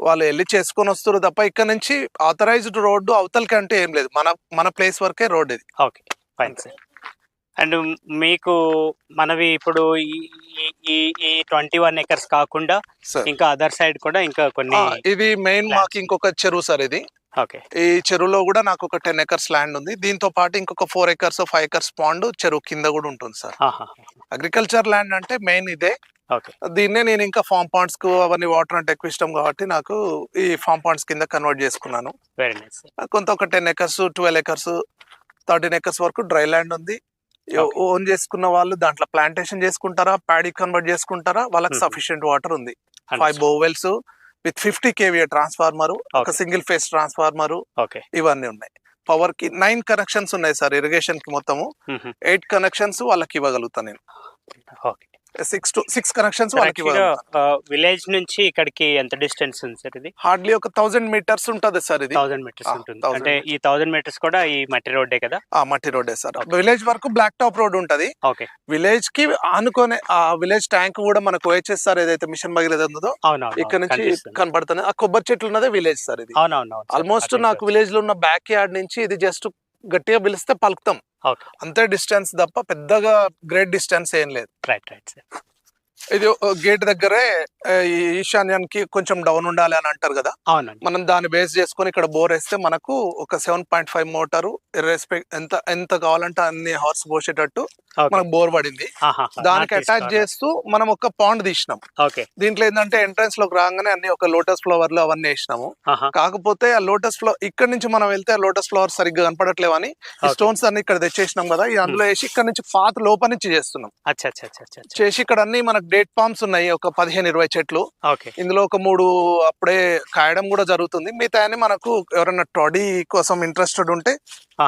వాళ్ళు వెళ్ళి చేసుకొని వస్తారు తప్ప ఇక్కడ నుంచి ఆథరైజ్డ్ రోడ్డు అవతలకి అంటే ఏం లేదు. మన ప్లేస్ వరకే రోడ్ ఇది. Okay, fine sir. అండ్ మీకు మనవి ఇప్పుడు ఈ 21 acres కాకుండా ఇంకా అదర్ సైడ్ కూడా ఇంకా కొన్ని. ఇది మెయిన్ మాకు ఇంకొక చెరువు సార్. ఇది ఓకే. ఈ చెరువులో కూడా నాకు ఒక 10 ఎకర్స్ ల్యాండ్ ఉంది. దీంతో పాటు ఇంకొక 4 ఎకర్స్ 5 ఎకర్స్ పాండ్ చెరువు కింద కూడా ఉంటుంది సార్. అగ్రికల్చర్ ల్యాండ్ అంటే మెయిన్ ఇదే. ఓకే. దీన్నే నేను ఇంకా ఫార్మ్ పాండ్స్ కు అవన్నీ వాటర్ అంటే ఎక్కువ ఇష్టం కాబట్టి నాకు ఈ ఫార్మ్ పాండ్స్ కింద కన్వర్ట్ చేసుకున్నాను. Very nice. కొంత ఒక 10 ఎకర్స్ 12 ఎకర్స్ 13 ఎకర్స్ వరకు డ్రై ల్యాండ్ ఉంది. ఓన్ చేసుకున్న వాళ్ళు దాంట్లో ప్లాంటేషన్ చేసుకుంటారా, ప్యాడీ కన్వర్ట్ చేసుకుంటారా, వాళ్ళకి సఫిషియెంట్ వాటర్ ఉంది. 5 బోర్వెల్స్ విత్ 50 kVA ట్రాన్స్ఫార్మర్, ఒక సింగిల్ ఫేస్ ట్రాన్స్ఫార్మర్, ఇవన్నీ ఉన్నాయి. పవర్ కి 9 కనెక్షన్స్ ఉన్నాయి సార్. ఇరిగేషన్ కి మొత్తము 8 కనెక్షన్స్ వాళ్ళకి ఇవ్వగలుగుతాను నేను. 6 కనెక్షన్స్ వాళ్ళకి విలేజ్ నుంచి ఇక్కడికి ఎంత డిస్టెన్స్ ఉంది సార్? ఇది హార్డ్లీ ఒక 1000 మీటర్స్ ఉంటుంది సార్. ఇది 1000 మీటర్స్ ఉంటుంది. అంటే ఈ 1000 మీటర్స్ కూడా ఈ మట్టి రోడ్డే కదా? మట్టి రోడ్డే సార్. విలేజ్ వరకు బ్లాక్ టాప్ రోడ్ ఉంటది. ఓకే. విలేజ్ కి ఆనుకొని ఆ విలేజ్ ట్యాంక్ కూడా మనకు OHS ఏదైతే మిషన్ భగీరథ ఉందో ఇక్కడ నుంచి కనబడుతుంది. ఆ కొబ్బరి చెట్లు ఉన్నదే విలేజ్ సార్. ఇది ఆల్మోస్ట్ నాకు విలేజ్ లో ఉన్న బ్యాక్ యార్డ్ నుంచి ఇది జస్ట్ గట్టిగా పిలిస్తే పలుకుతాం అంతే డిస్టెన్స్ తప్ప పెద్దగా గ్రేట్ డిస్టెన్స్ ఏం లేదు. Right right sir. ఇది గేట్ దగ్గరే ఈశాన్యానికి కొంచెం డౌన్ ఉండాలి అని అంటారు కదా. మనం దాన్ని బేస్ చేసుకొని ఇక్కడ బోర్ వేస్తే మనకు ఒక 7.5 మోటారు ఎంత కావాలంటే అన్ని హార్స్ పోసేటట్టు మనకు బోర్ పడింది. దానికి అటాచ్ చేస్తూ మనం ఒక పాండ్ తీసినాం. దీంట్లో ఏంటంటే ఎంట్రన్స్ లోకి రాగానే అన్ని ఒక లోటస్ ఫ్లవర్ లో అవన్నీ వేసినాము. కాకపోతే ఆ లోటస్ ఫ్లవర్ ఇక్కడ నుంచి మనం వెళ్తే ఆ లోటస్ ఫ్లవర్ సరిగ్గా కనపడట్లేవని స్టోన్స్ అన్ని ఇక్కడ తెచ్చేసినాం కదా. అందులో వేసి ఇక్కడ నుంచి పాత లోపల నుంచి చేస్తున్నాం. చేసి ఇక్కడ అన్ని మనకు డేట్ పామ్స్ ఉన్నాయి, ఒక 15-20 చెట్లు. ఇందులో ఒక 3 అప్పుడే కాయడం కూడా జరుగుతుంది. మిగతా మనకు ఎవరైనా టొడీ కోసం ఇంట్రెస్టెడ్ ఉంటే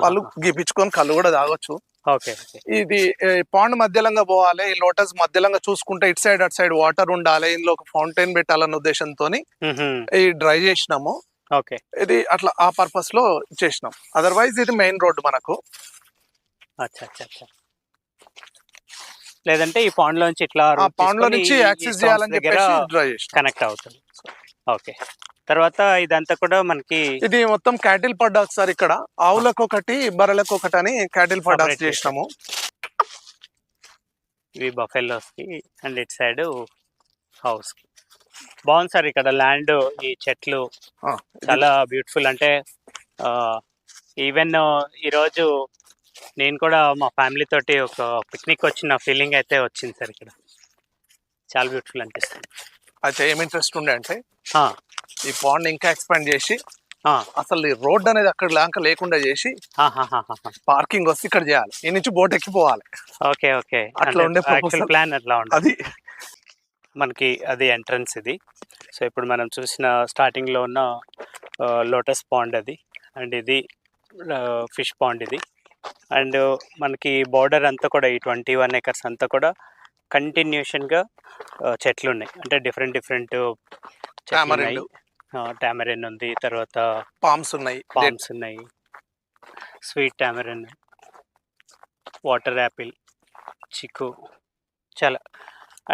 వాళ్ళు గీపించుకొని కళ్ళు కూడా తాగొచ్చు. ఇది పాండ్ మధ్యలంగా పోవాలి, ఈ లోటస్ మధ్యలంగా చూసుకుంటే ఇటు సైడ్ అటు సైడ్ వాటర్ ఉండాలి, ఇందులో ఒక ఫౌంటైన్ పెట్టాలన్న ఉద్దేశంతో ఈ డ్రై చేసినాము. ఇది అట్లా ఆ పర్పస్ లో చేసినాం. అదర్వైజ్ ఇది మెయిన్ రోడ్ మనకు. లేదంటే ఈ పాండ్ లోంచి ఇట్లా పాండ్ లో నుంచి యాక్సెస్ చేయాలని చెప్పేసి డ్రై చేసి కనెక్ట్ అవుతుంది. ఓకే. తర్వాత ఇదంతా కూడా మనకి ఇది మొత్తం క్యాటిల్ పడ్డాక్ సార్. ఇక్కడ ఆవులకు ఒకటి బర్రెలకు ఒకటి అని క్యాటిల్ పడ్డాక్స్ చేసినాము. ఇవి బఫెల్లోస్ కి అండ్ ఇట్ సైడ్ హౌస్ కి. బాగుంది సార్ ఇక్కడ ల్యాండ్, ఈ చెట్లు చాలా బ్యూటిఫుల్. అంటే ఈవెన్ ఈరోజు నేను కూడా మా ఫ్యామిలీ తోటి ఒక పిక్నిక్ వచ్చిన ఫీలింగ్ అయితే వచ్చింది సార్. ఇక్కడ చాలా బ్యూటిఫుల్ అనిపిస్తుంది. అయితే ఏం ఇంట్రెస్ట్ ఉండే అంటే ఈ పాండ్ ఇంకా ఎక్స్పాండ్ చేసి అసలు ఈ రోడ్ అనేది అక్కడ లాంక లేకుండా చేసి పార్కింగ్ వస్తే ఇక్కడ చేయాలి, ఈ నుంచి బోట్ ఎక్కిపోవాలి. Okay okay. అట్లా ఉండే ప్లాన్ అట్లా ఉంటుంది. మనకి అది ఎంట్రన్స్ ఇది. సో ఇప్పుడు మనం చూసిన స్టార్టింగ్ లో ఉన్న లోటస్ పాండ్ అది, అండ్ ఇది ఫిష్ పాండ్ ఇది. అండ్ మనకి బార్డర్ అంతా కూడా ఈ 21 ఎకర్స్ అంతా కూడా కంటిన్యూషన్గా చెట్లు ఉన్నాయి. అంటే డిఫరెంట్ టామరిన్ ఉంది, తర్వాత పామ్స్ ఉన్నాయి, స్వీట్ టామరిన్, వాటర్ యాపిల్, చిక్కు, చాలా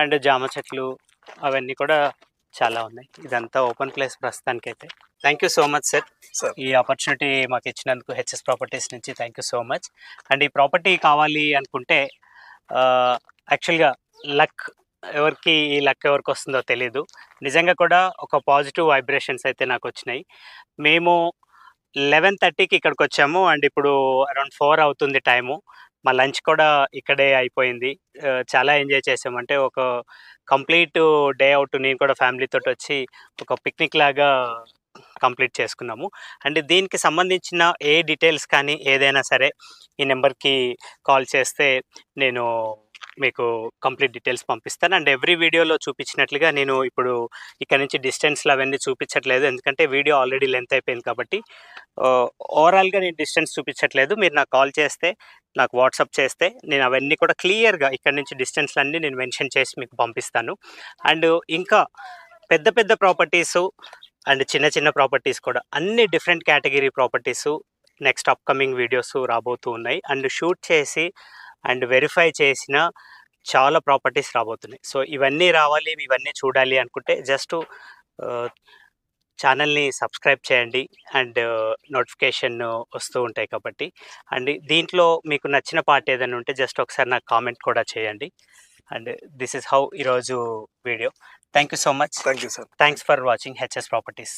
అండ్ జామ చెట్లు అవన్నీ కూడా చాలా ఉన్నాయి. ఇదంతా ఓపెన్ ప్లేస్ ప్రస్తుతానికైతే. Thank you so much sir, ఈ ఆపర్చునిటీ మాకు ఇచ్చినందుకు హెచ్ఎస్ ప్రాపర్టీస్ నుంచి thank you so much. And ఈ ప్రాపర్టీ కావాలి అనుకుంటే యాక్చువల్గా లక్ ఎవరికి ఈ లక్ ఎవరికి వస్తుందో తెలీదు. నిజంగా కూడా ఒక పాజిటివ్ వైబ్రేషన్స్ అయితే నాకు వచ్చినాయి. మేము 11:30కి ఇక్కడికి వచ్చాము అండ్ ఇప్పుడు అరౌండ్ 4 అవుతుంది టైము. మా లంచ్ కూడా ఇక్కడే అయిపోయింది. చాలా ఎంజాయ్ చేసాము. అంటే ఒక కంప్లీట్ డే అవుట్ నేను కూడా ఫ్యామిలీతో వచ్చి ఒక పిక్నిక్ లాగా కంప్లీట్ చేసుకున్నాము. అండ్ దీనికి సంబంధించిన ఏ డీటెయిల్స్ కానీ ఏదైనా సరే ఈ నెంబర్కి కాల్ చేస్తే నేను మీకు కంప్లీట్ డీటెయిల్స్ పంపిస్తాను. అండ్ ఎవ్రీ వీడియోలో చూపించినట్లుగా నేను ఇప్పుడు ఇక్కడ నుంచి డిస్టెన్స్లు అవన్నీ చూపించట్లేదు, ఎందుకంటే వీడియో ఆల్రెడీ లెంత్ అయిపోయింది కాబట్టి ఓవరాల్గా నేను డిస్టెన్స్ చూపించట్లేదు. మీరు నాకు కాల్ చేస్తే, నాకు వాట్సాప్ చేస్తే నేను అవన్నీ కూడా క్లియర్గా ఇక్కడ నుంచి డిస్టెన్స్లు అన్నీ నేను మెన్షన్ చేసి మీకు పంపిస్తాను. అండ్ ఇంకా పెద్ద పెద్ద ప్రాపర్టీసు అండ్ చిన్న చిన్న ప్రాపర్టీస్ కూడా అన్ని different category properties next upcoming videos రాబోతూ ఉన్నాయి. అండ్ షూట్ చేసి అండ్ వెరిఫై చేసిన చాలా ప్రాపర్టీస్ రాబోతున్నాయి. సో ఇవన్నీ రావాలి, ఇవన్నీ చూడాలి అనుకుంటే జస్ట్ ఛానల్ని సబ్స్క్రైబ్ చేయండి అండ్ నోటిఫికేషన్ వస్తూ ఉంటాయి కాబట్టి. అండ్ దీంట్లో మీకు నచ్చిన పార్ట్ ఏదైనా ఉంటే జస్ట్ ఒకసారి నాకు కామెంట్ కూడా చేయండి. అండ్ దిస్ ఇస్ హౌ ఈరోజు video. Thank you so much. Thank you sir. Thanks for watching HS properties.